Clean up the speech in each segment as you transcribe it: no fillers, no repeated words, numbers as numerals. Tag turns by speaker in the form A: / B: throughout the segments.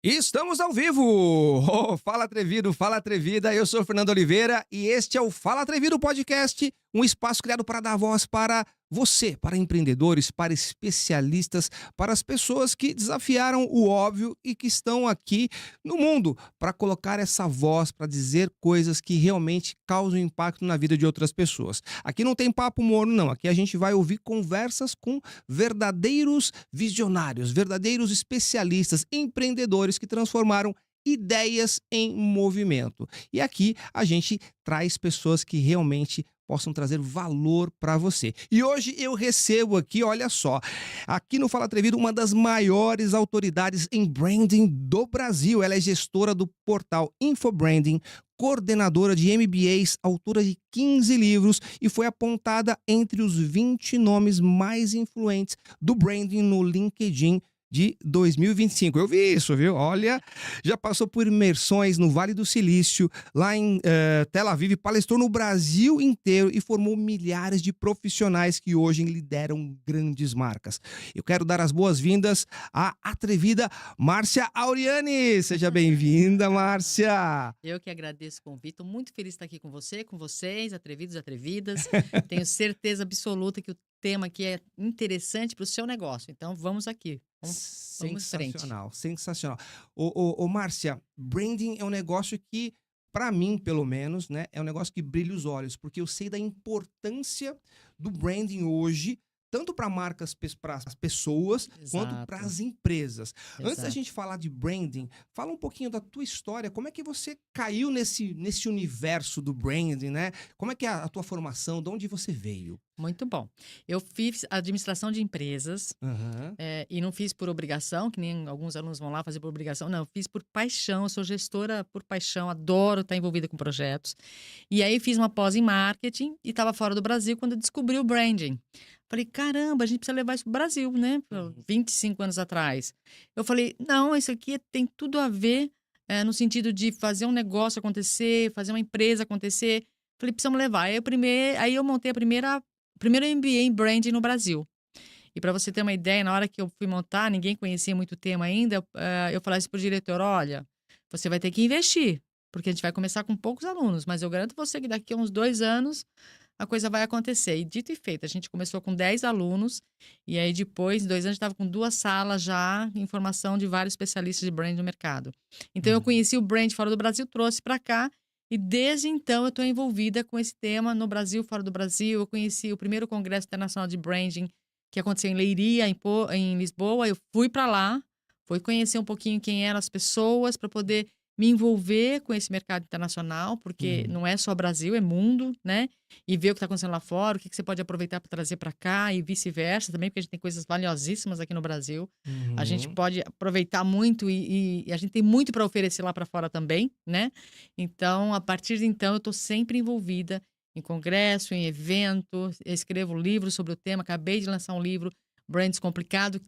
A: Estamos ao vivo! Oh, fala atrevido, fala atrevida, eu sou Fernando Oliveira e este é o Fala Atrevido Podcast, um espaço criado para dar voz para você, para empreendedores, para especialistas, para as pessoas que desafiaram o óbvio e que estão aqui no mundo para colocar essa voz, para dizer coisas que realmente causam impacto na vida de outras pessoas. Aqui não tem papo morno, não, aqui a gente vai ouvir conversas com verdadeiros visionários, verdadeiros especialistas, empreendedores que transformaram ideias em movimento. E aqui a gente traz pessoas que realmente possam trazer valor para você. E hoje eu recebo aqui, olha só, aqui no Fala Atrevido, uma das maiores autoridades em branding do Brasil. Ela é gestora do portal Infobranding, coordenadora de MBAs, autora de 15 livros e foi apontada entre os 20 nomes mais influentes do branding no LinkedIn de 2025. Eu vi isso, viu? Olha, já passou por imersões no Vale do Silício, lá em Tel Aviv, palestrou no Brasil inteiro e formou milhares de profissionais que hoje lideram grandes marcas. Eu quero dar as boas-vindas à atrevida Márcia Auriani. Seja bem-vinda, Márcia!
B: Eu que agradeço o convite, estou muito feliz de estar aqui com você, com vocês, atrevidos e atrevidas. Tenho certeza absoluta que o tema aqui é interessante para o seu negócio. Então, vamos aqui. Vamos em frente.
A: Sensacional, sensacional. Ô, Márcia, branding é um negócio que, para mim, pelo menos, né, é um negócio que brilha os olhos, porque eu sei da importância do branding hoje, tanto para marcas, para as pessoas, quanto para
B: Exato,
A: as empresas. Antes da
B: exato.
A: gente falar de branding, fala um pouquinho da tua história, como é que você caiu nesse universo do branding, né? Como é que é a tua formação, de onde você veio?
B: Muito bom. Eu fiz administração de empresas.
A: Aham.
B: E não fiz por obrigação, que nem alguns alunos vão lá fazer por obrigação. Não, eu fiz por paixão. Eu sou gestora por paixão, adoro estar envolvida com projetos. E aí fiz uma pós em marketing e estava fora do Brasil quando eu descobri o branding. Falei, caramba, a gente precisa levar isso para o Brasil, né?
A: Uhum.
B: 25 anos atrás. Eu falei, não, isso aqui tem tudo a ver no sentido de fazer um negócio acontecer, fazer uma empresa acontecer. Falei, precisamos levar. Aí eu montei o primeiro MBA em branding no Brasil. E para você ter uma ideia, na hora que eu fui montar, ninguém conhecia muito o tema ainda, eu falei assim para o diretor, olha, você vai ter que investir, porque a gente vai começar com poucos alunos, mas eu garanto você que daqui a uns 2 anos a coisa vai acontecer. E dito e feito, a gente começou com 10 alunos, e aí depois, em 2 anos, estava com 2 salas já em formação de vários especialistas de brand no mercado. Então eu
A: Uhum.
B: conheci o brand fora do Brasil, trouxe para cá, e desde então eu estou envolvida com esse tema no Brasil, fora do Brasil. Eu conheci o primeiro Congresso Internacional de Branding que aconteceu em Leiria, em Lisboa. Eu fui para lá, fui conhecer um pouquinho quem eram as pessoas para poder me envolver com esse mercado internacional, porque
A: Uhum.
B: não é só Brasil, é mundo, né? E ver o que está acontecendo lá fora, o que você pode aproveitar para trazer para cá e vice-versa também, porque a gente tem coisas valiosíssimas aqui no Brasil. A gente
A: Uhum.
B: pode aproveitar muito e a gente tem muito para oferecer lá para fora também, né? Então, a partir de então, eu estou sempre envolvida em congresso, em evento, escrevo livros sobre o tema, acabei de lançar um livro, Brand Descomplicado,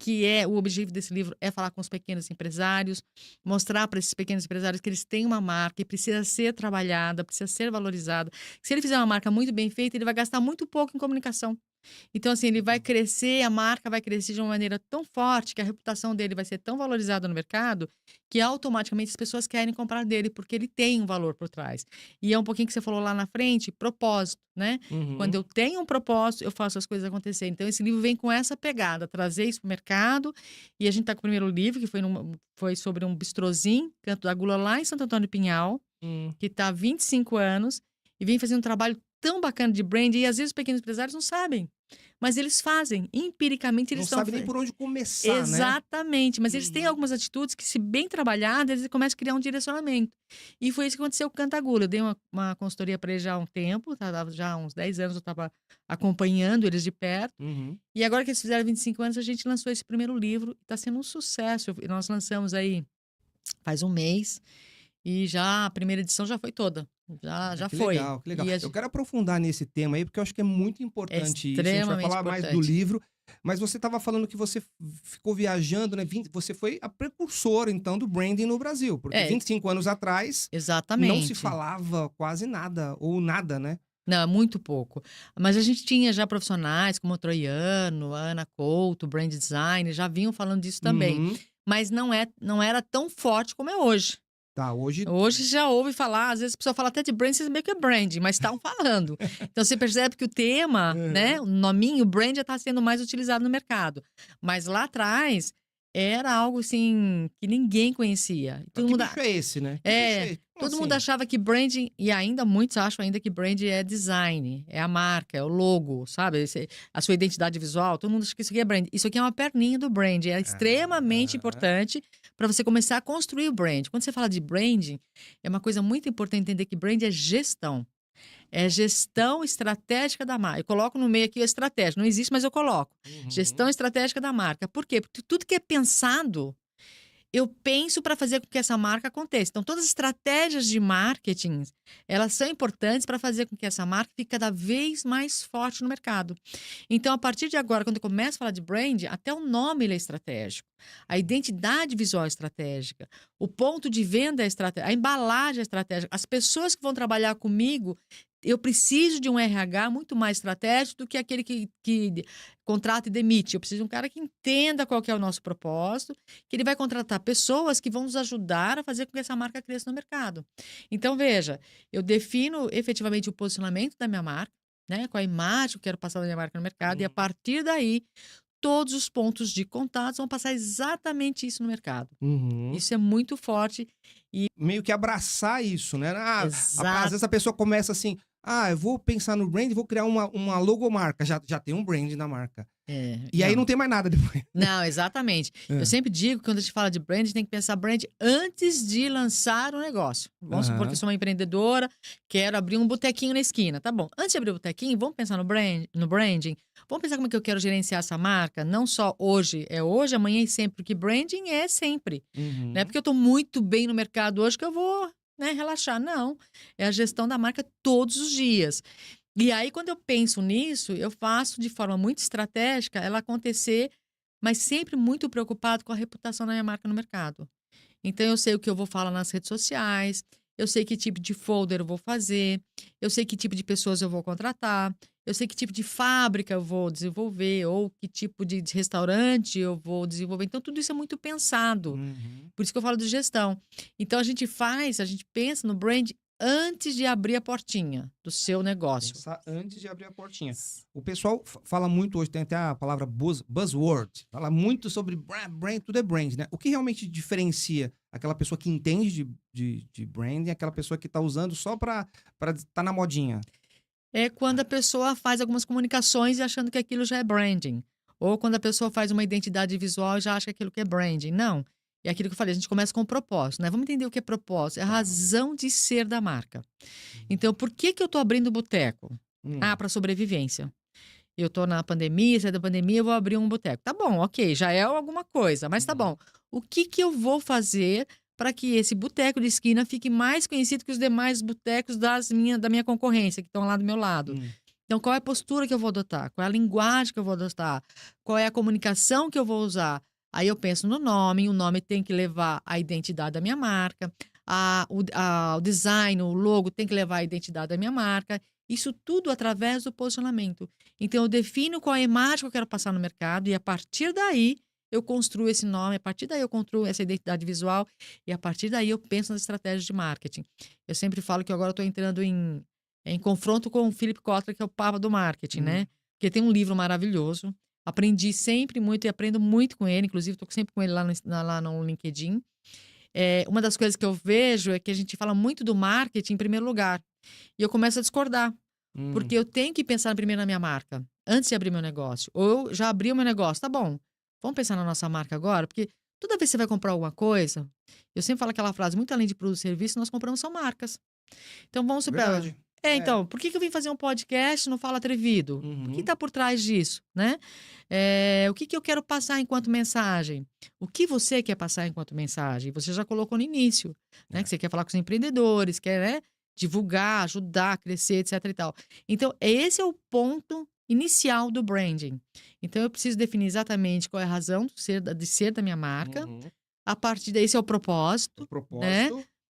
B: o objetivo desse livro é falar com os pequenos empresários, mostrar para esses pequenos empresários que eles têm uma marca e precisa ser trabalhada, precisa ser valorizada. Se ele fizer uma marca muito bem feita, ele vai gastar muito pouco em comunicação. Então, assim, ele vai crescer, a marca vai crescer de uma maneira tão forte que a reputação dele vai ser tão valorizada no mercado que automaticamente as pessoas querem comprar dele porque ele tem um valor por trás. E é um pouquinho que você falou lá na frente, propósito, né? Quando
A: Uhum.
B: eu tenho um propósito, eu faço as coisas acontecer. Então, esse livro vem com essa pegada, trazer isso para o mercado. E a gente está com o primeiro livro, que foi sobre um bistrozinho, Canto da Gula, lá em Santo Antônio do Pinhal,
A: Hum.
B: que está há 25 anos e vem fazendo um trabalho tão bacana de brand, e às vezes os pequenos empresários não sabem, mas eles fazem, empiricamente eles
A: Não
B: estão...
A: sabe nem por onde começar, né?
B: Exatamente, mas eles têm
A: Uhum.
B: algumas atitudes que, se bem trabalhadas, eles começam a criar um direcionamento. E foi isso que aconteceu com o Cantagula. Eu dei uma consultoria para eles já há um tempo, já há uns 10 anos eu estava acompanhando eles de perto,
A: Uhum.
B: e agora que eles fizeram 25 anos, a gente lançou esse primeiro livro, está sendo um sucesso. Nós lançamos aí faz um mês, e já a primeira edição já foi toda. Já
A: Que
B: foi.
A: legal, que legal.
B: E
A: Eu quero aprofundar nesse tema aí, porque eu acho que é muito
B: é
A: importante isso. A gente vai
B: extremamente
A: falar mais do
B: importante.
A: livro, mas você estava falando que você ficou viajando, né? Você foi a precursora, então, do branding no Brasil, porque
B: É,
A: 25 anos atrás não se
B: exatamente.
A: falava quase nada, ou nada, né?
B: Não, é muito pouco. Mas a gente tinha já profissionais como o Troiano, a Ana Couto, Brand Design, já vinham falando disso também.
A: Uhum.
B: mas não era tão forte como é hoje.
A: Tá, hoje...
B: Hoje já ouve falar, às vezes a pessoa fala até de brand, vocês meio que é brand, mas estão falando. Então você percebe que o tema, né, o nominho, brand já está sendo mais utilizado no mercado. Mas lá atrás era algo assim que ninguém conhecia.
A: Que bicho é esse, né? Que bicho é esse? Como
B: Todo mundo
A: assim?
B: achava que branding, e ainda muitos acham ainda que branding é design, é a marca, é o logo, sabe? A sua identidade visual, todo mundo acha que isso aqui é brand. Isso aqui é uma perninha do brand, é extremamente importante para você começar a construir o brand. Quando você fala de branding, é uma coisa muito importante entender que brand é gestão. É gestão estratégica da marca. Eu coloco no meio aqui a estratégia, não existe, mas eu coloco. Gestão estratégica da marca. Por quê? Porque tudo que é pensado eu penso para fazer com que essa marca aconteça. Então, todas as estratégias de marketing, elas são importantes para fazer com que essa marca fique cada vez mais forte no mercado. Então, a partir de agora, quando eu começo a falar de brand, até o nome ele é estratégico. A identidade visual é estratégica. O ponto de venda é estratégico. A embalagem é estratégica. As pessoas que vão trabalhar comigo, eu preciso de um RH muito mais estratégico do que aquele que contrata e demite. Eu preciso de um cara que entenda qual que é o nosso propósito, que ele vai contratar pessoas que vão nos ajudar a fazer com que essa marca cresça no mercado. Então, veja, eu defino efetivamente o posicionamento da minha marca, né? Qual a imagem que eu quero passar da minha marca no mercado, e a partir daí, todos os pontos de contatos vão passar exatamente isso no mercado. Isso é muito forte.
A: Meio que abraçar isso, né?
B: Exato.
A: Às vezes a pessoa começa assim, eu vou pensar no brand, vou criar uma logomarca, já tem um brand na marca. E aí não tem mais nada depois.
B: Não, exatamente. Eu sempre digo que quando a gente fala de brand, tem que pensar brand antes de lançar o negócio. Vamos supor que eu sou uma empreendedora, quero abrir um botequinho na esquina. Tá bom. Antes de abrir o botequinho, vamos pensar no branding. Vamos pensar como é que eu quero gerenciar essa marca. Não só hoje, é hoje, amanhã e sempre. Porque branding é sempre. Não é porque eu tô muito bem no mercado hoje que eu vou, né, relaxar. Não. É a gestão da marca todos os dias. E aí, quando eu penso nisso, eu faço de forma muito estratégica ela acontecer, mas sempre muito preocupado com a reputação da minha marca no mercado. Então, eu sei o que eu vou falar nas redes sociais, eu sei que tipo de folder eu vou fazer, eu sei que tipo de pessoas eu vou contratar, eu sei que tipo de fábrica eu vou desenvolver, ou que tipo de restaurante eu vou desenvolver. Então, tudo isso é muito pensado. Por isso que eu falo de gestão. Então, a gente pensa no brand antes de abrir a portinha do seu negócio.
A: Pensar antes de abrir a portinha. O pessoal fala muito hoje, tem até a palavra buzzword, fala muito sobre brand, tudo é brand, né? O que realmente diferencia aquela pessoa que entende de branding, aquela pessoa que está usando só para estar na modinha?
B: É quando a pessoa faz algumas comunicações e achando que aquilo já é branding. Ou quando a pessoa faz uma identidade visual e já acha que aquilo que é branding. Não. É aquilo que eu falei, a gente começa com o propósito, né? Vamos entender o que é propósito. É a razão de ser da marca. Então, por que eu estou abrindo boteco? Para sobrevivência. Eu estou na pandemia, saí da pandemia, eu vou abrir um boteco. Tá bom, ok, já é alguma coisa, mas tá bom. O que eu vou fazer para que esse boteco de esquina fique mais conhecido que os demais botecos da minha concorrência, que estão lá do meu lado? Então, qual é a postura que eu vou adotar? Qual é a linguagem que eu vou adotar? Qual é a comunicação que eu vou usar? Aí eu penso no nome, o nome tem que levar a identidade da minha marca, o design, o logo tem que levar a identidade da minha marca, isso tudo através do posicionamento. Então, eu defino qual é a imagem que eu quero passar no mercado e a partir daí eu construo esse nome, a partir daí eu construo essa identidade visual e a partir daí eu penso nas estratégias de marketing. Eu sempre falo que agora eu estou entrando em confronto com o Philip Kotler, que é o papa do marketing, né? Porque tem um livro maravilhoso. Aprendi sempre muito e aprendo muito com ele. Inclusive, estou sempre com ele lá no LinkedIn. Uma das coisas que eu vejo é que a gente fala muito do marketing em primeiro lugar. E eu começo a discordar. Porque eu tenho que pensar primeiro na minha marca, antes de abrir meu negócio. Ou eu já abri o meu negócio. Tá bom, vamos pensar na nossa marca agora? Porque toda vez que você vai comprar alguma coisa, eu sempre falo aquela frase, muito além de produto e serviço, nós compramos são marcas. Então, vamos supor... Então, por que eu vim fazer um podcast no Fala Atrevido? O que está por trás disso, né? O que eu quero passar enquanto mensagem? O que você quer passar enquanto mensagem? Você já colocou no início, né? Que você quer falar com os empreendedores, quer, né, divulgar, ajudar, crescer, etc e tal. Então, esse é o ponto inicial do branding. Então, eu preciso definir exatamente qual é a razão de ser da minha marca. A partir daí, esse é o propósito. Né?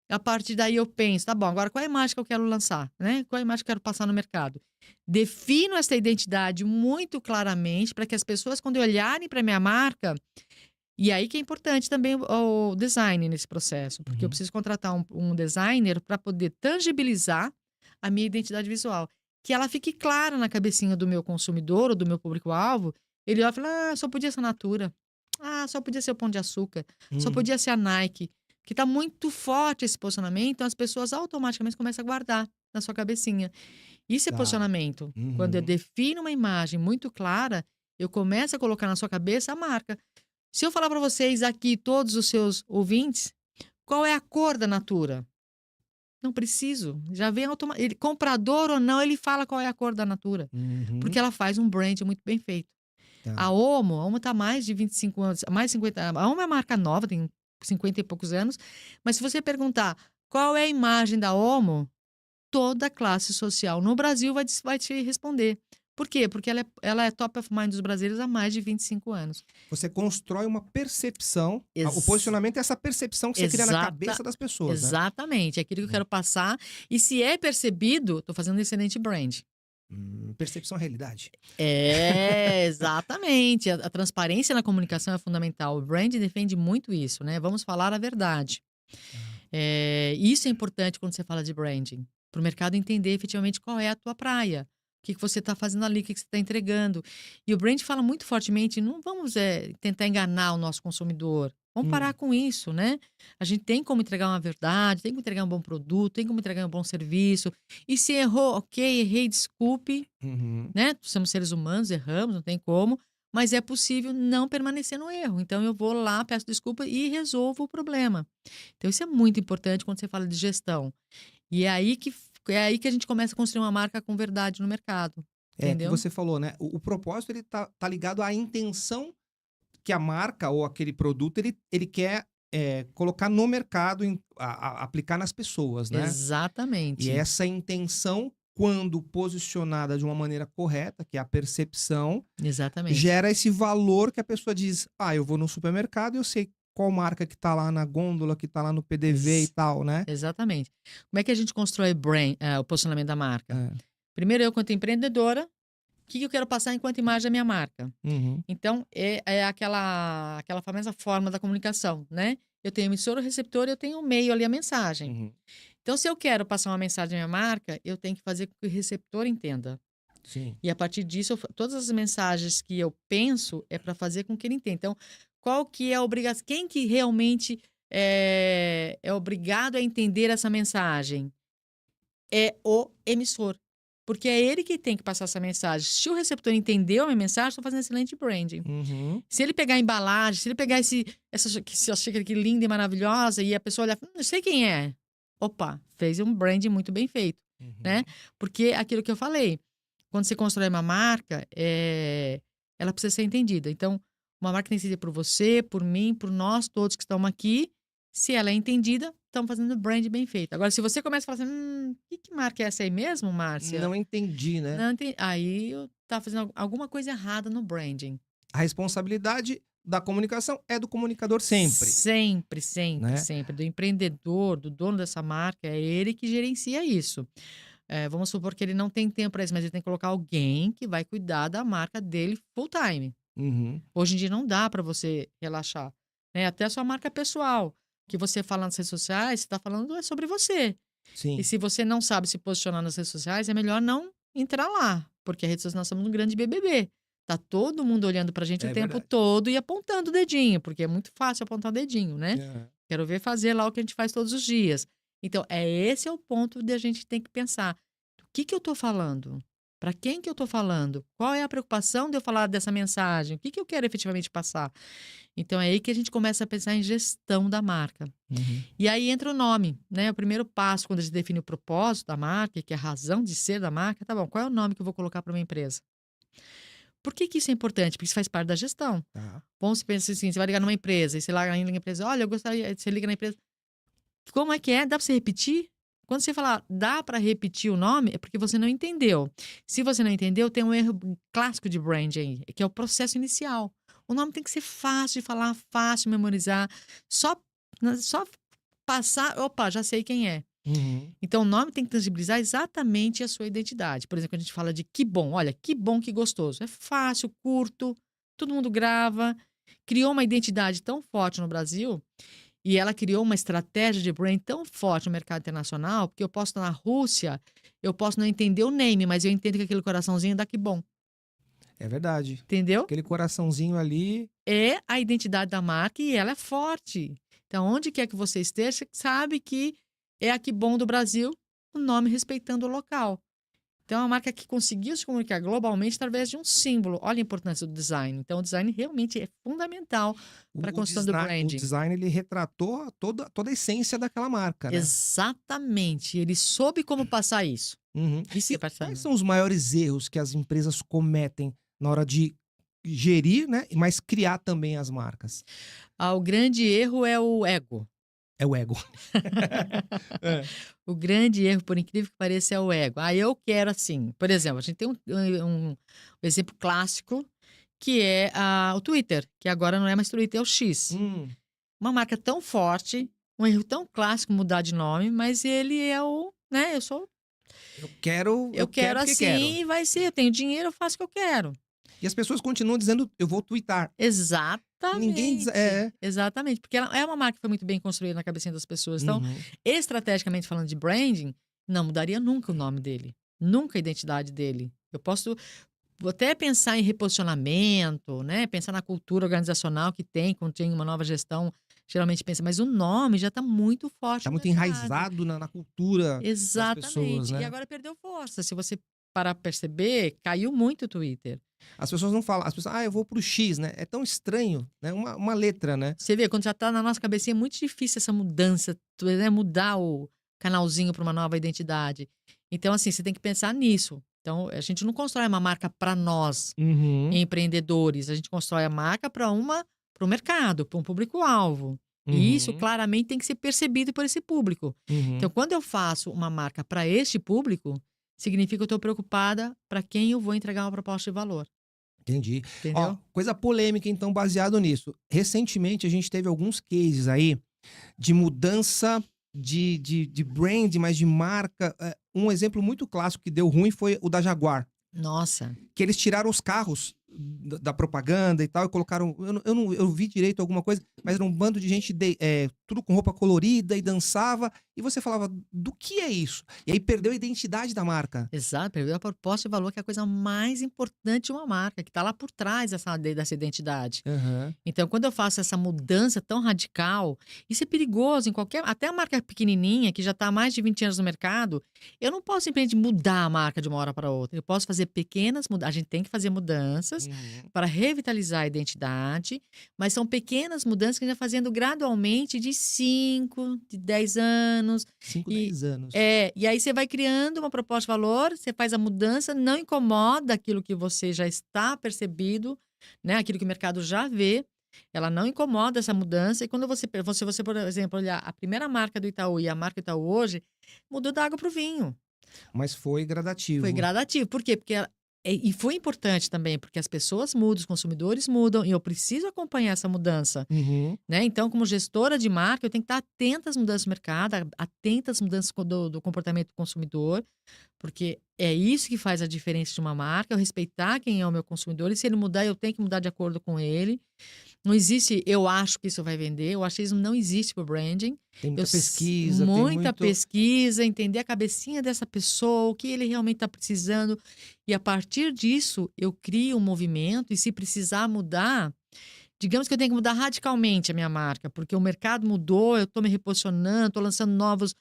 B: A partir daí eu penso, tá bom, agora qual é a imagem que eu quero lançar, né? Qual é a imagem que eu quero passar no mercado? Defino essa identidade muito claramente para que as pessoas, quando olharem para minha marca, E aí que é importante também o design nesse processo, porque eu preciso contratar um designer para poder tangibilizar a minha identidade visual. Que ela fique clara na cabecinha do meu consumidor ou do meu público-alvo. Ele olha e fala, só podia ser a Natura. Ah, só podia ser o Pão de Açúcar. Só podia ser a Nike. Que está muito forte esse posicionamento, então as pessoas automaticamente começam a guardar na sua cabecinha. Isso é
A: Tá.
B: posicionamento. Quando eu defino uma imagem muito clara, eu começo a colocar na sua cabeça a marca. Se eu falar para vocês aqui, todos os seus ouvintes, qual é a cor da Natura? Não preciso. Já vem automaticamente. Comprador ou não, ele fala qual é a cor da Natura. Porque ela faz um brand muito bem feito.
A: Tá.
B: A Omo está mais de 25 anos, mais de 50 anos. A Omo é uma marca nova, tem 50 e poucos anos. Mas se você perguntar qual é a imagem da Omo, toda a classe social no Brasil vai te responder. Por quê? Porque ela é top of mind dos brasileiros há mais de 25 anos.
A: Você constrói uma percepção.
B: Ex-
A: O posicionamento é essa percepção que você cria na
B: Exata-
A: cabeça das pessoas, né?
B: Exatamente, é aquilo que eu quero passar. E se é percebido, estou fazendo um excelente brand.
A: Percepção é realidade.
B: É, exatamente. A transparência na comunicação é fundamental. O brand defende muito isso, né? Vamos falar a verdade. Isso é importante quando você fala de branding. Para o mercado entender efetivamente qual é a tua praia. O que você está fazendo ali, o que você está entregando. E o brand fala muito fortemente, não vamos tentar enganar o nosso consumidor. Vamos parar com isso, né? A gente tem como entregar uma verdade, tem como entregar um bom produto, tem como entregar um bom serviço. E se errou, ok, errei, desculpe, né? Somos seres humanos, erramos, não tem como. Mas é possível não permanecer no erro. Então, eu vou lá, peço desculpa e resolvo o problema. Então, isso é muito importante quando você fala de gestão. E é aí que a gente começa a construir uma marca com verdade no mercado.
A: É que
B: Entendeu?
A: você falou, né? O propósito, ele tá ligado à intenção que a marca ou aquele produto, ele quer colocar no mercado, aplicar nas pessoas, né? E
B: Exatamente.
A: essa intenção, quando posicionada de uma maneira correta, que é a percepção,
B: Exatamente.
A: gera esse valor que a pessoa diz, eu vou no supermercado e eu sei qual marca que tá lá na gôndola, que tá lá no PDV e tal, né?
B: Exatamente. Como é que a gente constrói o posicionamento da marca?
A: É.
B: Primeiro, eu, quanto empreendedora, o que eu quero passar enquanto imagem da minha marca? Então, é aquela famosa forma da comunicação, né? Eu tenho emissora, receptor e eu tenho o meio ali, a mensagem. Então, se eu quero passar uma mensagem da minha marca, eu tenho que fazer com que o receptor entenda.
A: Sim.
B: E a partir disso, todas as mensagens que eu penso é para fazer com que ele entenda. Então, qual que é a obrigação? Quem que realmente é obrigado a entender essa mensagem? É o emissor. Porque é ele que tem que passar essa mensagem. Se o receptor entendeu a minha mensagem, estou fazendo excelente branding. Se ele pegar a embalagem, se ele pegar essa xícara aqui linda e maravilhosa e a pessoa olhar, não sei quem é. Opa, fez um branding muito bem feito, né? Porque aquilo que eu falei, quando você constrói uma marca, ela precisa ser entendida. Então, uma marca tem que ser por você, por mim, por nós todos que estamos aqui. Se ela é entendida, estamos fazendo brand bem feito. Agora, se você começa a falar assim, que marca é essa aí mesmo, Márcia?
A: Não entendi, né?
B: Não entendi. Aí tá fazendo alguma coisa errada no branding.
A: A responsabilidade da comunicação é do comunicador sempre.
B: Sempre,
A: Né?
B: sempre. Do empreendedor, do dono dessa marca, é ele que gerencia isso. Vamos supor que ele não tem tempo para isso, mas ele tem que colocar alguém que vai cuidar da marca dele full time. Hoje em dia não dá para você relaxar, né? Até a sua marca pessoal, que você fala nas redes sociais, você está falando sobre você.
A: Sim.
B: E se você não sabe se posicionar nas redes sociais, é melhor não entrar lá, porque a rede social nós somos um grande BBB. Tá todo mundo olhando pra gente o tempo todo e apontando o dedinho, porque é muito fácil apontar o dedinho, né? Quero ver fazer lá o que a gente faz todos os dias. Então, esse é o ponto de a gente tem que pensar. O que eu tô falando? Para quem que eu tô falando? Qual é a preocupação de eu falar dessa mensagem? O que eu quero efetivamente passar? Então, é aí que a gente começa a pensar em gestão da marca. E aí entra o nome, né? O primeiro passo, quando a gente define o propósito da marca, que é a razão de ser da marca, tá bom, qual é o nome que eu vou colocar para minha empresa? Por que isso é importante? Porque isso faz parte da gestão. Vamos você pensa assim, você vai ligar numa empresa, e você liga na empresa, olha, eu gostaria, você liga na empresa, como é que é? Dá para você repetir? Quando você falar, dá para repetir o nome, é porque você não entendeu. Se você não entendeu, tem um erro clássico de branding, que é o processo inicial. O nome tem que ser fácil de falar, fácil de memorizar. Só passar, opa, já sei quem é. Então, o nome tem que tangibilizar exatamente a sua identidade. Por exemplo, a gente fala de que bom. Olha, que bom, que gostoso. É fácil, curto, todo mundo grava. criou uma identidade tão forte no Brasil e ela criou uma estratégia de brand tão forte no mercado internacional, porque eu posso estar na Rússia, eu posso não entender o name, mas eu entendo que aquele coraçãozinho dá que bom,
A: É verdade.
B: entendeu?
A: Aquele coraçãozinho ali.
B: É a identidade da marca e ela é forte. Então, onde quer que você esteja, você sabe que é a que bom do Brasil, o nome respeitando o local. Então, é uma marca que conseguiu se comunicar globalmente através de um símbolo. Olha a importância do design. Então, o design realmente é fundamental para a construção do
A: O
B: branding.
A: design, ele retratou toda a essência daquela marca, né?
B: Exatamente. Ele soube como passar isso.
A: Uhum.
B: Isso que
A: E
B: é passar.
A: quais são os maiores erros que as empresas cometem na hora de gerir, né? Mas criar também as marcas?
B: O grande erro é o ego.
A: É o ego. É.
B: O grande erro, por incrível que pareça, é o ego. Eu quero assim. Por exemplo, a gente tem um exemplo clássico que é o Twitter, que agora não é mais Twitter, é o X. Uma marca tão forte, um erro tão clássico mudar de nome, mas ele é né?
A: Eu quero
B: quero
A: porque
B: assim
A: quero.
B: e vai ser. Eu tenho dinheiro, eu faço o que eu quero.
A: E as pessoas continuam dizendo, eu vou twittar.
B: Exatamente.
A: Ninguém diz.
B: Exatamente, porque ela é uma marca que foi muito bem construída na cabecinha das pessoas. Então,
A: Uhum.
B: estrategicamente falando de branding, não mudaria nunca o nome dele, nunca a identidade dele. Eu posso até pensar em reposicionamento, né? Pensar na cultura organizacional que tem, quando tem uma nova gestão, geralmente pensa, mas o nome já está muito forte
A: Tá
B: no
A: muito
B: mercado.
A: enraizado na cultura das pessoas,
B: Exatamente.
A: né?
B: E agora perdeu força. Se você parar para perceber, caiu muito o Twitter.
A: As pessoas não falam, as pessoas, eu vou pro X, né? É tão estranho, né? Uma letra, né?
B: Você vê, quando já está na nossa cabecinha, é muito difícil essa mudança, né? Mudar o canalzinho para uma nova identidade. Então, assim, você tem que pensar nisso. Então, a gente não constrói uma marca para nós,
A: Uhum.
B: empreendedores. A gente constrói a marca para o mercado, para um público-alvo. E isso,
A: Uhum.
B: claramente, tem que ser percebido por esse público.
A: Uhum.
B: Então, quando eu faço uma marca para este público, significa que eu estou preocupada para quem eu vou entregar uma proposta de valor.
A: Entendi.
B: Entendeu?
A: Coisa polêmica, então, baseado nisso. Recentemente, a gente teve alguns cases aí de mudança de brand, mas de marca. Um exemplo muito clássico que deu ruim foi o da Jaguar.
B: Nossa.
A: Que eles tiraram os carros da propaganda e tal, e colocaram. Eu vi direito alguma coisa, mas era um bando de gente tudo com roupa colorida e dançava. E você falava, do que é isso? E aí perdeu a identidade da marca.
B: Exato, perdeu a proposta de valor, que é a coisa mais importante de uma marca, que está lá por trás dessa identidade.
A: Uhum.
B: Então, quando eu faço essa mudança tão radical, isso é perigoso em até a marca pequenininha, que já está há mais de 20 anos no mercado, eu não posso simplesmente mudar a marca de uma hora para outra. Eu posso fazer pequenas mudanças, a gente tem que fazer mudanças para revitalizar a identidade, mas são pequenas mudanças que a gente vai fazendo gradualmente de 5, de 10 anos.
A: 5,
B: E
A: 10 anos.
B: e aí você vai criando uma proposta de valor, você faz a mudança, não incomoda aquilo que você já está percebido, né? Aquilo que o mercado já vê, ela não incomoda essa mudança. E quando você, por exemplo, olhar a primeira marca do Itaú e a marca Itaú hoje, mudou da água para o vinho.
A: Mas foi gradativo.
B: Foi gradativo. Por quê? E foi importante também, porque as pessoas mudam, os consumidores mudam, e eu preciso acompanhar essa mudança.
A: Uhum.
B: Né? Então, como gestora de marca, eu tenho que estar atenta às mudanças do mercado, atenta às mudanças do comportamento do consumidor, porque é isso que faz a diferença de uma marca, eu respeitar quem é o meu consumidor, e se ele mudar, eu tenho que mudar de acordo com ele. Não existe, eu acho que isso vai vender, o achismo não existe para o branding.
A: Tem muita pesquisa, tem
B: muita pesquisa, entender a cabecinha dessa pessoa, o que ele realmente está precisando, e a partir disso, eu crio um movimento, e se precisar mudar, digamos que eu tenho que mudar radicalmente a minha marca, porque o mercado mudou, eu estou me reposicionando, estou lançando novas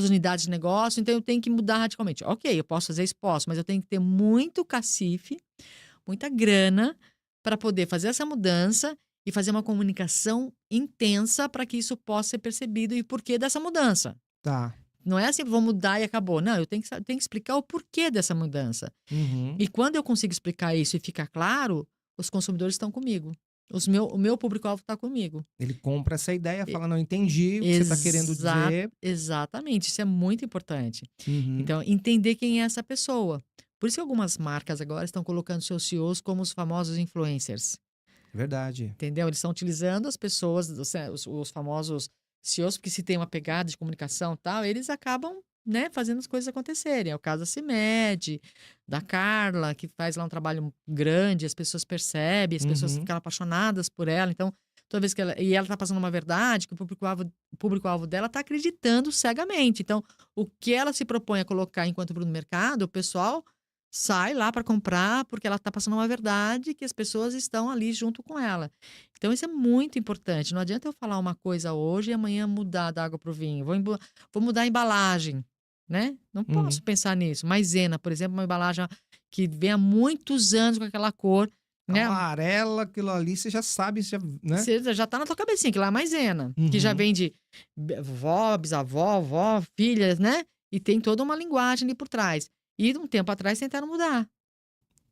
B: unidades de negócio, então eu tenho que mudar radicalmente. Ok, eu posso fazer isso, posso, mas eu tenho que ter muito cacife, muita grana, para poder fazer essa mudança e fazer uma comunicação intensa para que isso possa ser percebido e o porquê dessa mudança.
A: Tá.
B: Não é assim, vou mudar e acabou. Não, eu tenho que explicar o porquê dessa mudança.
A: Uhum.
B: E quando eu consigo explicar isso e fica claro, os consumidores estão comigo. O meu público-alvo está comigo.
A: Ele compra essa ideia, fala, não entendi o que você está querendo dizer.
B: Exatamente, isso é muito importante.
A: Uhum.
B: Então, entender quem é essa pessoa. Por isso que algumas marcas agora estão colocando seus CEOs como os famosos influencers.
A: Verdade.
B: Entendeu? Eles estão utilizando as pessoas, os famosos CEOs, porque se tem uma pegada de comunicação e tal, eles acabam né, fazendo as coisas acontecerem. É o caso da CIMED, da Carla, que faz lá um trabalho grande, as pessoas percebem, as pessoas
A: Uhum.
B: ficam apaixonadas por ela. Então, toda vez que ela tá passando uma verdade, que o público-alvo dela tá acreditando cegamente. Então, o que ela se propõe a colocar enquanto produto no mercado, o pessoal sai lá para comprar porque ela tá passando uma verdade que as pessoas estão ali junto com ela. Então, isso é muito importante. Não adianta eu falar uma coisa hoje e amanhã mudar da água para o vinho. Vou mudar a embalagem, né? Não posso
A: Uhum.
B: pensar nisso. Maisena, por exemplo, uma embalagem que vem há muitos anos com aquela cor, né?
A: Amarela, aquilo ali, você já sabe, você já, né?
B: Você já tá na tua cabecinha, que lá é maisena, que já
A: Uhum.
B: vem de vó, bisavó, vó, filhas, né? E tem toda uma linguagem ali por trás. E um tempo atrás tentaram mudar.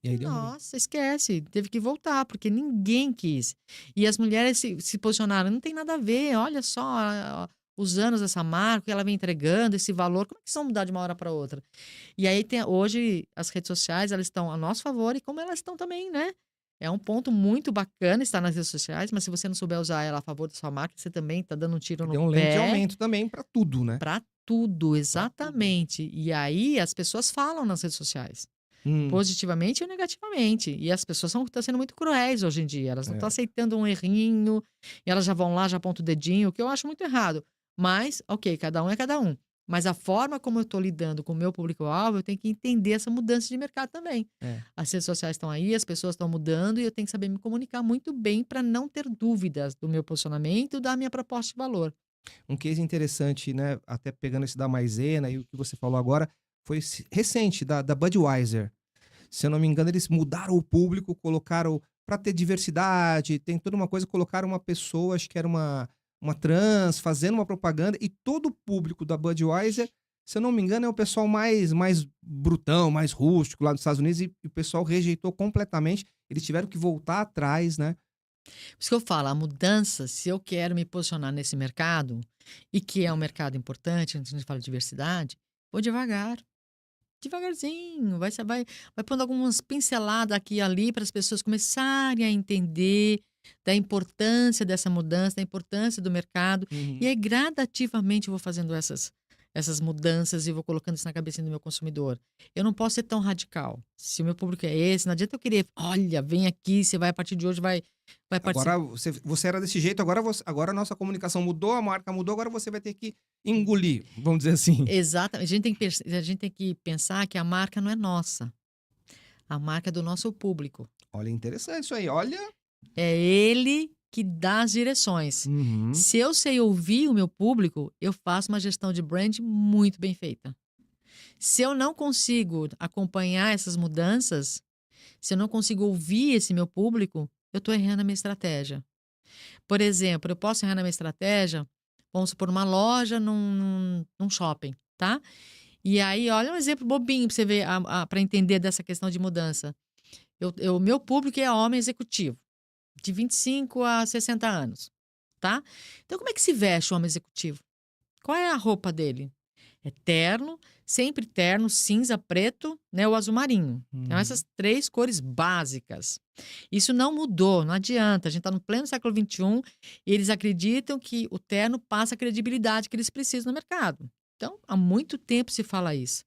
A: E aí deu ruim.
B: Nossa, esquece, teve que voltar, porque ninguém quis. E as mulheres se posicionaram, não tem nada a ver, olha só os anos dessa marca, o que ela vem entregando, esse valor, como é que eles vão mudar de uma hora para outra? E aí hoje as redes sociais, elas estão a nosso favor e como elas estão também, né? É um ponto muito bacana estar nas redes sociais, mas se você não souber usar ela a favor da sua marca, você também está dando um tiro
A: E
B: no
A: deu um lente de
B: pé
A: aumento também pra tudo, né?
B: para tudo,
A: Pra tudo.
B: exatamente. E aí as pessoas falam nas redes sociais.
A: Hum,
B: Positivamente ou negativamente. E as pessoas estão sendo muito cruéis hoje em dia. Elas não estão
A: é.
B: aceitando um errinho, e elas já vão lá, já apontam o dedinho, o que eu acho muito errado. Mas, ok, cada um é cada um. Mas a forma como eu estou lidando com o meu público-alvo, eu tenho que entender essa mudança de mercado também.
A: É.
B: As redes sociais estão aí, as pessoas estão mudando, e eu tenho que saber me comunicar muito bem para não ter dúvidas do meu posicionamento, da minha proposta de valor.
A: Um case interessante, né, até pegando esse da maisena e o que você falou agora, foi recente, da Budweiser. Se eu não me engano, eles mudaram o público, colocaram para ter diversidade, tem toda uma coisa, colocaram uma pessoa, acho que era uma trans, fazendo uma propaganda, e todo o público da Budweiser, se eu não me engano, é o pessoal mais brutão, mais rústico lá dos Estados Unidos, e o pessoal rejeitou completamente. Eles tiveram que voltar atrás, né?
B: Por isso que eu falo, a mudança, se eu quero me posicionar nesse mercado, e que é um mercado importante, a gente fala de diversidade, vou devagar. Devagarzinho, vai pondo algumas pinceladas aqui e ali para as pessoas começarem a entender da importância dessa mudança, da importância do mercado. E
A: Uhum.
B: aí, gradativamente, eu vou fazendo essas mudanças e vou colocando isso na cabeça do meu consumidor. Eu não posso ser tão radical. Se o meu público é esse, não adianta eu querer, olha, vem aqui, você vai a partir de hoje, vai
A: Agora
B: participar.
A: você era desse jeito, agora a nossa comunicação mudou, a marca mudou, agora você vai ter que engolir, vamos dizer assim.
B: Exatamente. A gente tem que pensar que a marca não é nossa. A marca é do nosso público.
A: Olha, interessante isso aí, olha.
B: É ele que dá as direções.
A: Uhum.
B: Se eu sei ouvir o meu público, eu faço uma gestão de brand muito bem feita. Se eu não consigo acompanhar essas mudanças, se eu não consigo ouvir esse meu público, eu estou errando a minha estratégia. Por exemplo, eu posso errar na minha estratégia, vamos supor, uma loja num shopping, tá? E aí, olha um exemplo bobinho para você ver, para entender dessa questão de mudança. O meu público é homem executivo de 25 a 60 anos, tá? Então, como é que se veste o homem executivo? Qual é a roupa dele? É terno, sempre terno, cinza, preto, né, ou azul marinho. Então,
A: Uhum.
B: essas três cores básicas. Isso não mudou, não adianta. A gente está no pleno século XXI e eles acreditam que o terno passa a credibilidade que eles precisam no mercado. Então, há muito tempo se fala isso.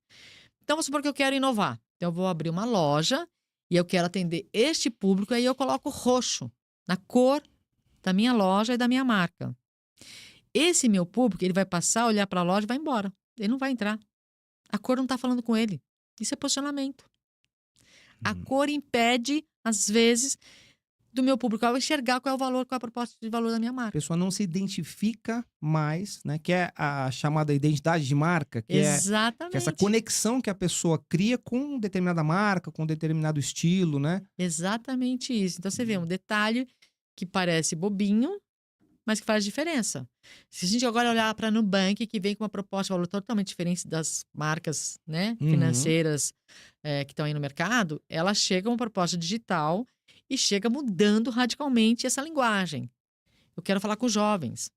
B: Então, vamos supor que eu quero inovar. Então, eu vou abrir uma loja e eu quero atender este público, aí eu coloco roxo na cor da minha loja e da minha marca. Esse meu público, ele vai passar, olhar para a loja e vai embora. Ele não vai entrar. A cor não está falando com ele. Isso é posicionamento. A
A: Uhum.
B: cor impede, às vezes, do meu público ao enxergar qual é o valor, qual é a proposta de valor da minha
A: A
B: marca.
A: pessoa não se identifica mais, né, que é a chamada identidade de marca, que é essa
B: Exatamente.
A: conexão que a pessoa cria com determinada marca, com determinado estilo, né.
B: Exatamente isso. Então, você vê um
A: Uhum.
B: detalhe que parece bobinho, mas que faz diferença. Se a gente agora olhar para a Nubank, que vem com uma proposta de valor totalmente diferente das marcas, né,
A: Uhum.
B: financeiras, que estão aí no mercado, ela chega com uma proposta digital e chega mudando radicalmente essa linguagem. Eu quero falar com jovens.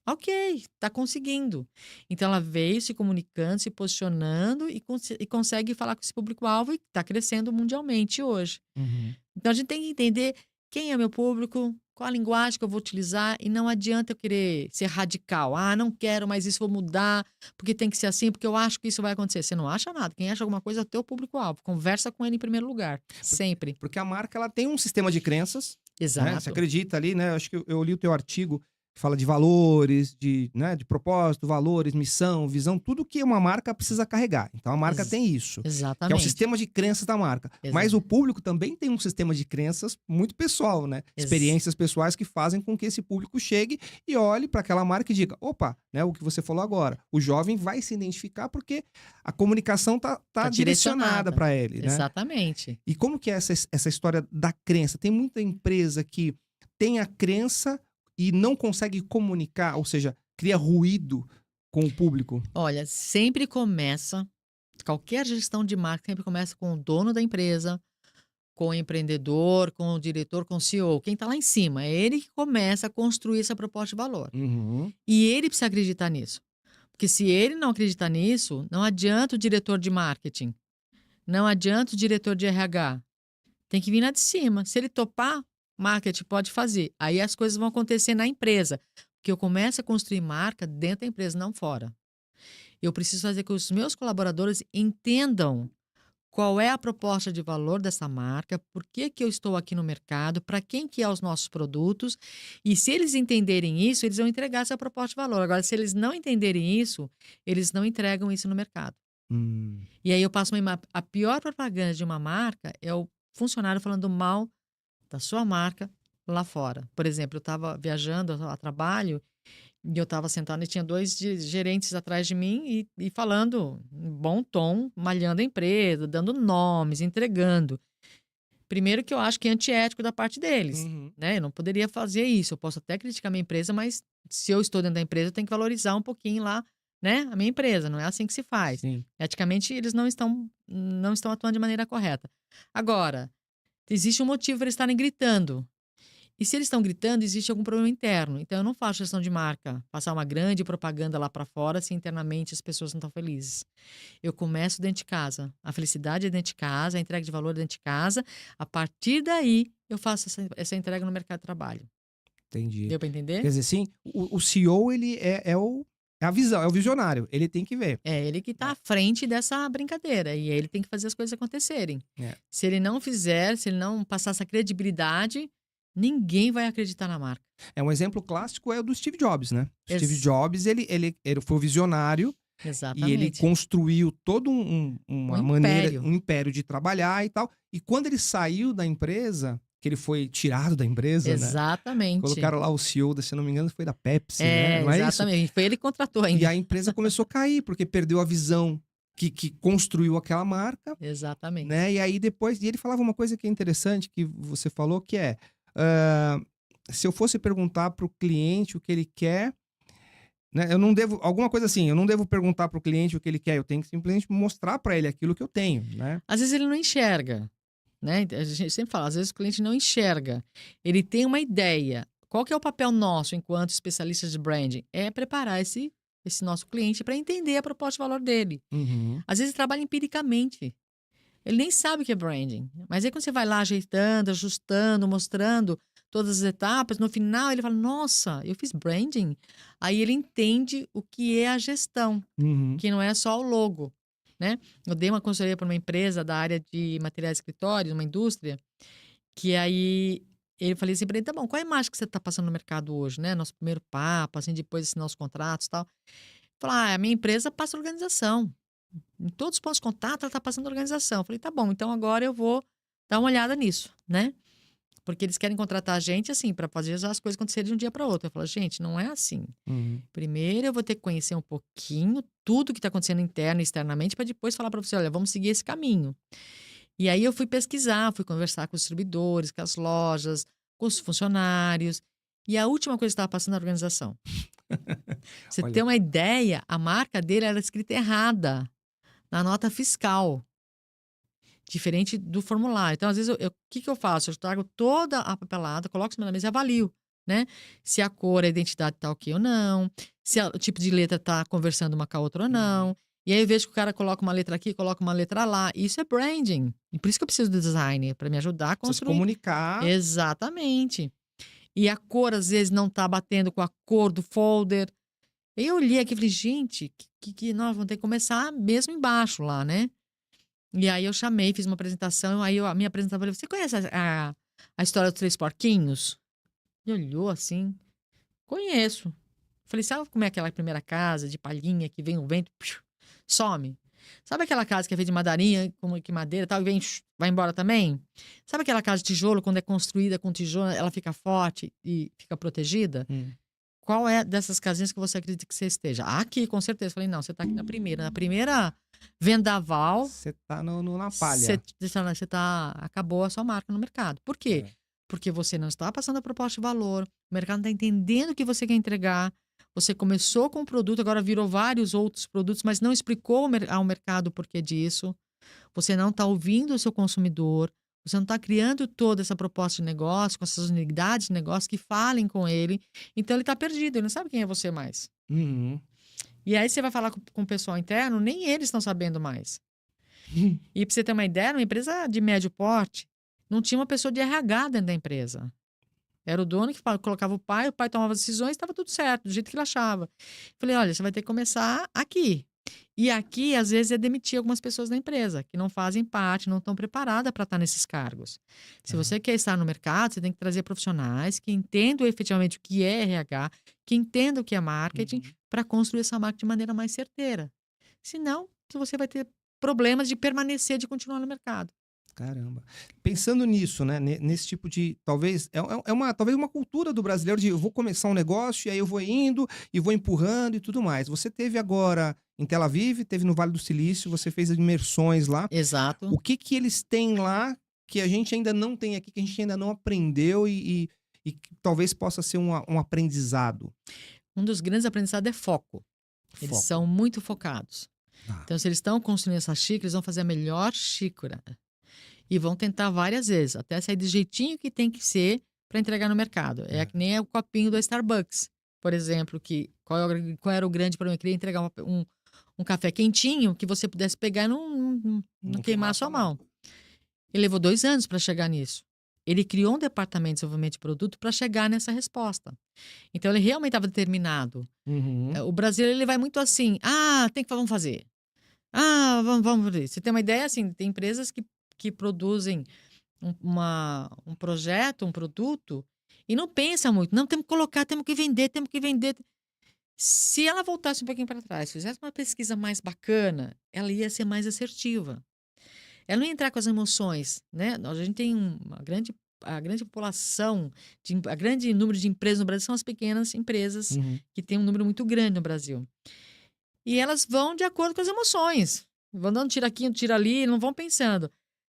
B: Ok, está conseguindo. Então ela veio se comunicando, se posicionando e consegue falar com esse público-alvo e está crescendo mundialmente hoje.
A: Uhum.
B: Então a gente tem que entender quem é meu público, qual a linguagem que eu vou utilizar, e não adianta eu querer ser radical. Ah, não quero mais isso, vou mudar, porque tem que ser assim, porque eu acho que isso vai acontecer. Você não acha nada. Quem acha alguma coisa é o teu público-alvo. Conversa com ele em primeiro lugar, sempre.
A: Porque a marca, ela tem um sistema de crenças, né? Você
B: Exato.
A: acredita ali, né? Acho que eu li o teu artigo que fala de valores, né? De propósito, valores, missão, visão, tudo que uma marca precisa carregar. Então a marca tem isso, que é o
B: Exatamente.
A: sistema de crenças da marca. Mas o público também tem um sistema de crenças muito pessoal, né? Experiências pessoais que fazem com que esse público chegue e olhe para aquela marca e diga, opa, né? O que você falou agora. O jovem vai se identificar porque a comunicação tá direcionada para ele, né?
B: Exatamente.
A: E como que é essa história da crença? Tem muita empresa que tem a crença e não consegue comunicar, ou seja, cria ruído com o público.
B: Olha, sempre começa, qualquer gestão de marca sempre começa com o dono da empresa, com o empreendedor, com o diretor, com o CEO. Quem está lá em cima, é ele que começa a construir essa proposta de valor.
A: Uhum.
B: E ele precisa acreditar nisso. Porque se ele não acreditar nisso, não adianta o diretor de marketing, não adianta o diretor de RH. Tem que vir lá de cima. Se ele topar, marketing pode fazer. Aí as coisas vão acontecer na empresa. Porque eu começo a construir marca dentro da empresa, não fora. Eu preciso fazer com que os meus colaboradores entendam qual é a proposta de valor dessa marca, por que eu estou aqui no mercado, para quem que é os nossos produtos. E se eles entenderem isso, eles vão entregar essa proposta de valor. Agora, se eles não entenderem isso, eles não entregam isso no mercado. E aí eu passo a pior propaganda de uma marca é o funcionário falando mal da sua marca lá fora. Por exemplo, eu estava viajando a trabalho e eu estava sentada e tinha 2 gerentes atrás de mim e falando em bom tom, malhando a empresa, dando nomes, entregando. Primeiro que eu acho que é antiético da parte deles, né? Eu não poderia fazer isso. Eu posso até criticar a minha empresa, mas se eu estou dentro da empresa, eu tenho que valorizar um pouquinho lá, né? A minha empresa. Não é assim que se faz.
A: Sim.
B: Eticamente, eles não estão atuando de maneira correta. Agora, existe um motivo para eles estarem gritando. E se eles estão gritando, existe algum problema interno. Então, eu não faço gestão de marca, passar uma grande propaganda lá para fora se internamente as pessoas não estão felizes. Eu começo dentro de casa. A felicidade é dentro de casa, a entrega de valor é dentro de casa. A partir daí, eu faço essa entrega no mercado de trabalho.
A: Entendi.
B: Deu para entender?
A: Quer dizer, sim, o CEO, ele é a visão, é o visionário. Ele tem que ver.
B: É ele que está à frente dessa brincadeira. E ele tem que fazer as coisas acontecerem. Se ele não fizer, se ele não passar essa credibilidade, ninguém vai acreditar na marca.
A: Um exemplo clássico é o do Steve Jobs, né? Steve Jobs, ele foi o visionário.
B: Exatamente.
A: E ele construiu todo uma maneira, um império de trabalhar e tal. E quando ele saiu da empresa, que ele foi tirado da empresa,
B: exatamente,
A: né? Colocaram lá o CEO, se não me engano, foi da Pepsi, né? Não é
B: exatamente.
A: Isso?
B: Foi ele que contratou ainda.
A: E a empresa começou a cair, porque perdeu a visão que construiu aquela marca.
B: Exatamente.
A: Né? E aí depois, e ele falava uma coisa que é interessante, que você falou, que é... se eu fosse perguntar para o cliente o que ele quer, né, eu não devo, alguma coisa assim, eu não devo perguntar para o cliente o que ele quer, eu tenho que simplesmente mostrar para ele aquilo que eu tenho, né?
B: Às vezes ele não enxerga, né? A gente sempre fala, às vezes o cliente não enxerga, ele tem uma ideia. Qual que é o papel nosso enquanto especialistas de branding? É preparar esse nosso cliente para entender a proposta de valor dele. Às vezes ele trabalha empiricamente. Ele nem sabe o que é branding. Mas aí quando você vai lá ajeitando, ajustando, mostrando todas as etapas, no final ele fala, nossa, eu fiz branding? Aí ele entende o que é a gestão, que não é só o logo, né? Eu dei uma consultoria para uma empresa da área de materiais de escritório, uma indústria, que aí eu falei assim para ele, tá bom, qual é a imagem que você está passando no mercado hoje, né? Nosso primeiro papo, assim, depois de assinar os contratos e tal. Falar, a minha empresa passa organização. Em todos os pontos de contato, ela está passando organização. Eu falei, tá bom, então agora eu vou dar uma olhada nisso, né? Porque eles querem contratar a gente, assim, para fazer as coisas acontecerem de um dia para outro. Eu falo, gente, não é assim. Primeiro eu vou ter que conhecer um pouquinho tudo que está acontecendo interno e externamente, para depois falar para você, olha, vamos seguir esse caminho. E aí eu fui pesquisar, fui conversar com os distribuidores, com as lojas, com os funcionários. E a última coisa que estava passando na organização. Você ter uma ideia, a marca dele era escrita errada na nota fiscal, diferente do formulário. Então, às vezes, o que eu faço? Eu trago toda a papelada, coloco em cima da mesa e avalio, né? Se a cor, a identidade tá ok ou não, se o tipo de letra tá conversando uma com a outra ou não. E aí eu vejo que o cara coloca uma letra aqui, coloca uma letra lá. Isso é branding. E por isso que eu preciso do designer, para me ajudar a construir.
A: Precisa comunicar.
B: Exatamente. e a cor às vezes não tá batendo com a cor do folder. Eu olhei aqui e falei, gente, que nós vamos ter que começar mesmo embaixo lá, né? E aí eu chamei, fiz uma apresentação, a minha apresentação, eu falei, você conhece a história dos Três Porquinhos? E olhou assim, conheço. Falei, sabe como é aquela primeira casa de palhinha que vem um vento, some? Sabe aquela casa que é feita de madeirinha, como que madeira e tal, e vem, vai embora também? Sabe aquela casa de tijolo, quando é construída com tijolo, ela fica forte e fica protegida? Qual é dessas casinhas que você acredita que você esteja? Aqui, com certeza. Falei, não, você está aqui na primeira. Na primeira vendaval,
A: Você tá na palha.
B: você acabou a sua marca no mercado. Por quê?
A: É.
B: Porque você não está passando a proposta de valor, o mercado não está entendendo o que você quer entregar. Você começou com um produto, agora virou vários outros produtos, mas não explicou ao mercado o porquê disso. Você não está ouvindo o seu consumidor. Você não está criando toda essa proposta de negócio, com essas unidades de negócio que falem com ele. Então ele está perdido, ele não sabe quem é você mais.
A: Uhum.
B: E aí você vai falar com o pessoal interno, nem eles estão sabendo mais. E para você ter uma ideia, uma empresa de médio porte, não tinha uma pessoa de RH dentro da empresa. Era o dono que colocava o pai tomava as decisões, estava tudo certo, do jeito que ele achava. Falei, olha, você vai ter que começar aqui. E aqui, às vezes, é demitir algumas pessoas da empresa, que não fazem parte, não estão preparadas para estar nesses cargos. Se você quer estar no mercado, você tem que trazer profissionais que entendam efetivamente o que é RH, que entendam o que é marketing, para construir essa marca de maneira mais certeira. Senão, você vai ter problemas de permanecer, de continuar no mercado.
A: Caramba. Pensando nisso, né? Nesse tipo de. Talvez. Talvez uma cultura do brasileiro de eu vou começar um negócio e aí eu vou indo e vou empurrando e tudo mais. Você teve agora em Tel Aviv, teve no Vale do Silício, você fez imersões lá.
B: Exato.
A: O que eles têm lá que a gente ainda não tem aqui, que a gente ainda não aprendeu e que talvez possa ser um aprendizado?
B: Um dos grandes aprendizados é foco. Eles são muito focados. Então, se eles estão construindo essa xícara, eles vão fazer a melhor xícara. E vão tentar várias vezes, até sair do jeitinho que tem que ser para entregar no mercado. É que nem o copinho do Starbucks, por exemplo, que qual era o grande problema? Eu queria entregar um café quentinho que você pudesse pegar e não queimar a sua mão. Ele levou 2 anos para chegar nisso. Ele criou um departamento de desenvolvimento de produto para chegar nessa resposta. Então, ele realmente estava determinado. O brasileiro, ele vai muito assim, vamos fazer. Vamos fazer. Você tem uma ideia, assim, tem empresas que produzem um projeto, um produto, e não pensa muito. Não, temos que colocar, temos que vender. Se ela voltasse um pouquinho para trás, fizesse uma pesquisa mais bacana, ela ia ser mais assertiva. Ela não ia entrar com as emoções, né? A gente tem a grande população, a grande número de empresas no Brasil são as pequenas empresas que têm um número muito grande no Brasil. E elas vão de acordo com as emoções. Vão dando tiro aqui, tiro ali, não vão pensando.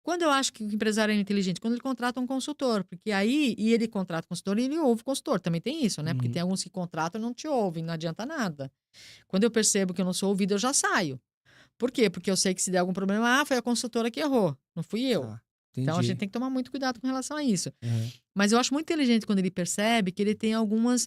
B: Quando eu acho que o empresário é inteligente, quando ele contrata um consultor, porque aí, e ele contrata um consultor e ele ouve o consultor, também tem isso, né? Porque tem alguns que contratam e não te ouvem, não adianta nada. Quando eu percebo que eu não sou ouvido, eu já saio. Por quê? Porque eu sei que se der algum problema, foi a consultora que errou, não fui eu. Então a gente tem que tomar muito cuidado com relação a isso. Mas eu acho muito inteligente quando ele percebe que ele tem alguns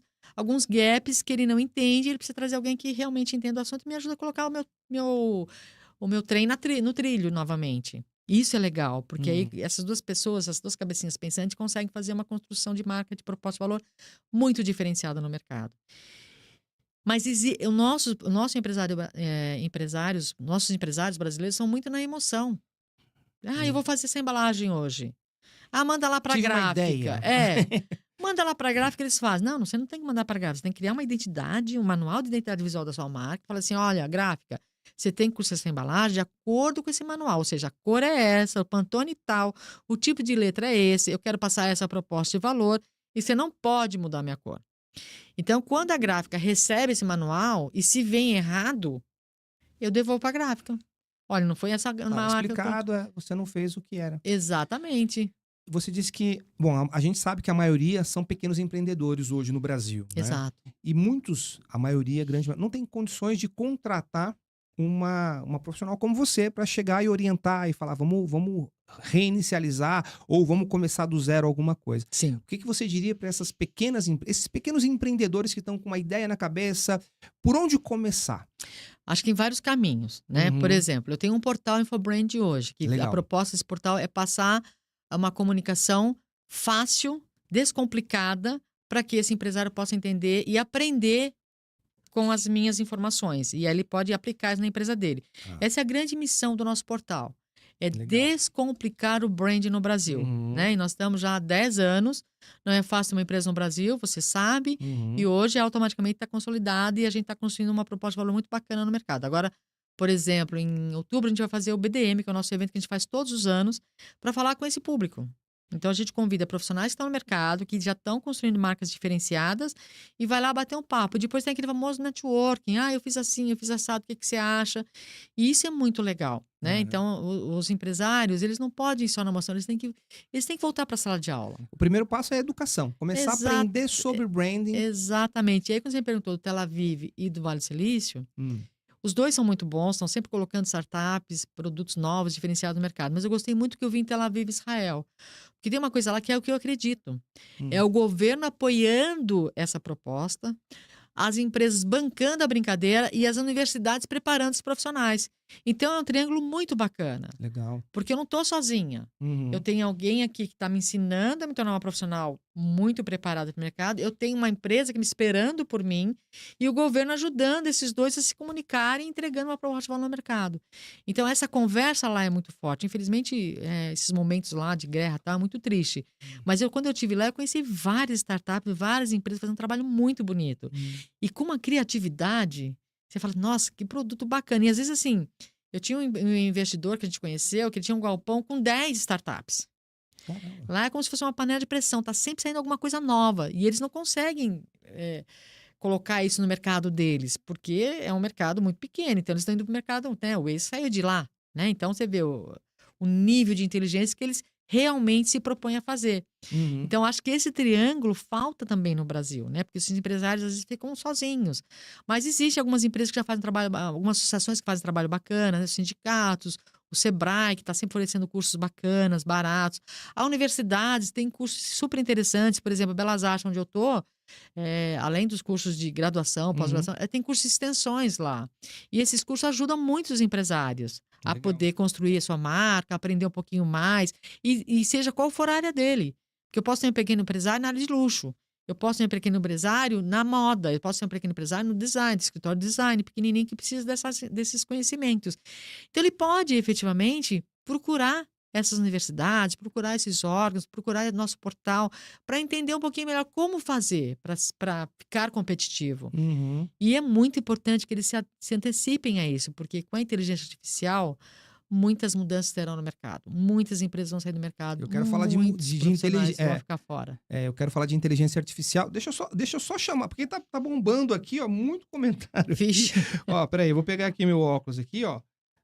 B: gaps que ele não entende, ele precisa trazer alguém que realmente entenda o assunto e me ajuda a colocar o meu trem no trilho novamente. Isso é legal, porque aí essas duas pessoas, essas duas cabecinhas pensantes, conseguem fazer uma construção de marca de proposta de valor muito diferenciada no mercado. Mas nossos empresários brasileiros são muito na emoção. Eu vou fazer essa embalagem hoje. Manda lá para a gráfica. Manda lá para a gráfica, eles fazem. Não, você não tem que mandar para a gráfica. Você tem que criar uma identidade, um manual de identidade visual da sua marca. Fala assim, olha, gráfica, você tem que cursar essa embalagem de acordo com esse manual. Ou seja, a cor é essa, o Pantone tal, o tipo de letra é esse, eu quero passar essa proposta de valor e você não pode mudar a minha cor. Então, quando a gráfica recebe esse manual e se vem errado, eu devolvo para a gráfica. Olha, não foi essa marca.
A: Explicado, você não fez o que era.
B: Exatamente.
A: Você disse que, bom, a gente sabe que a maioria são pequenos empreendedores hoje no Brasil, né?
B: Exato.
A: E muitos, a maioria grande, não tem condições de contratar uma profissional como você para chegar e orientar e falar, vamos reinicializar ou vamos começar do zero alguma coisa.
B: Sim.
A: O que você diria para esses pequenos empreendedores que estão com uma ideia na cabeça? Por onde começar?
B: Acho que em vários caminhos, né? Por exemplo, eu tenho um portal Infobrand hoje, que a proposta desse portal é passar uma comunicação fácil, descomplicada, para que esse empresário possa entender e aprender com as minhas informações. E aí ele pode aplicar isso na empresa dele.
A: Ah,
B: Essa é a grande missão do nosso portal. É
A: legal.
B: descomplicar o brand no Brasil.
A: Uhum,
B: Né? E nós estamos já há 10 anos. Não é fácil ter uma empresa no Brasil, você sabe.
A: uhum.
B: E hoje automaticamente está consolidada e a gente está construindo uma proposta de valor muito bacana no mercado. Agora, por exemplo, em outubro a gente vai fazer o BDM, que é o nosso evento que a gente faz todos os anos, para falar com esse público. Então a gente convida profissionais que estão no mercado, que já estão construindo marcas diferenciadas, e vai lá bater um papo. Depois tem aquele famoso networking. Ah, eu fiz assim, eu fiz assado, o que que você acha? E isso é muito legal, né?
A: Uhum.
B: Então os empresários, eles não podem ir só na moção, eles têm que voltar para a sala de aula.
A: O primeiro passo é a educação. Começar a aprender sobre branding.
B: Exatamente. E aí quando você me perguntou do Tel Aviv e do Vale do Silício,
A: Hum,
B: os dois são muito bons, estão sempre colocando startups, produtos novos, diferenciados no mercado. Mas eu gostei muito que eu vi em Tel Aviv, Israel. Porque tem uma coisa lá que é o que eu acredito. É
A: hum.
B: o governo apoiando essa proposta, as empresas bancando a brincadeira e as universidades preparando os profissionais. Então é um triângulo muito bacana,
A: Legal.
B: porque eu não estou sozinha.
A: Uhum.
B: Eu tenho alguém aqui que está me ensinando a me tornar uma profissional muito preparada para o mercado. Eu tenho uma empresa que me esperando por mim e o governo ajudando esses dois a se comunicarem e entregando uma proposta de valor no mercado. Então, essa conversa lá é muito forte. Infelizmente, esses momentos lá de guerra tá muito triste. Mas quando eu estive lá, eu conheci várias startups, várias empresas fazendo um trabalho muito bonito. E com uma criatividade, você fala, nossa, que produto bacana. E às vezes, assim, eu tinha um investidor que a gente conheceu, que ele tinha um galpão com 10 startups.
A: Caramba.
B: Lá é como se fosse uma panela de pressão, tá sempre saindo alguma coisa nova. E eles não conseguem colocar isso no mercado deles, porque é um mercado muito pequeno. Então, eles estão indo para o mercado, né? O Waze saiu de lá, né? Então, você vê o nível de inteligência que eles realmente se propõem a fazer.
A: Uhum.
B: Então, acho que esse triângulo falta também no Brasil, né? Porque esses empresários às vezes ficam sozinhos. Mas existem algumas empresas que já fazem trabalho, algumas associações que fazem trabalho bacana, né? Sindicatos, o Sebrae, que está sempre oferecendo cursos bacanas, baratos. A universidades tem cursos super interessantes, por exemplo, a Belas Artes, onde eu estou, além dos cursos de graduação, pós-graduação, tem cursos de extensões lá. E esses cursos ajudam muito os empresários a
A: Legal.
B: poder construir a sua marca, aprender um pouquinho mais, e seja qual for a área dele. Porque eu posso ter um pequeno empresário na área de luxo. Eu posso ter um pequeno empresário na moda. Eu posso ter um pequeno empresário no design, escritório de design, pequenininho, que precisa desses conhecimentos. Então, ele pode, efetivamente, procurar essas universidades, procurar esses órgãos, procurar nosso portal, para entender um pouquinho melhor como fazer para ficar competitivo.
A: Uhum.
B: E é muito importante que eles se antecipem a isso, porque com a inteligência artificial, muitas mudanças terão no mercado. Muitas empresas vão sair do mercado.
A: Eu quero falar de
B: Muitos profissionais
A: inteligência.
B: vão ficar fora.
A: Eu quero falar de inteligência artificial. Deixa eu só chamar, porque tá bombando aqui, ó, muito comentário.
B: Vixe.
A: Ó, peraí, eu vou pegar aqui meu óculos aqui, ó.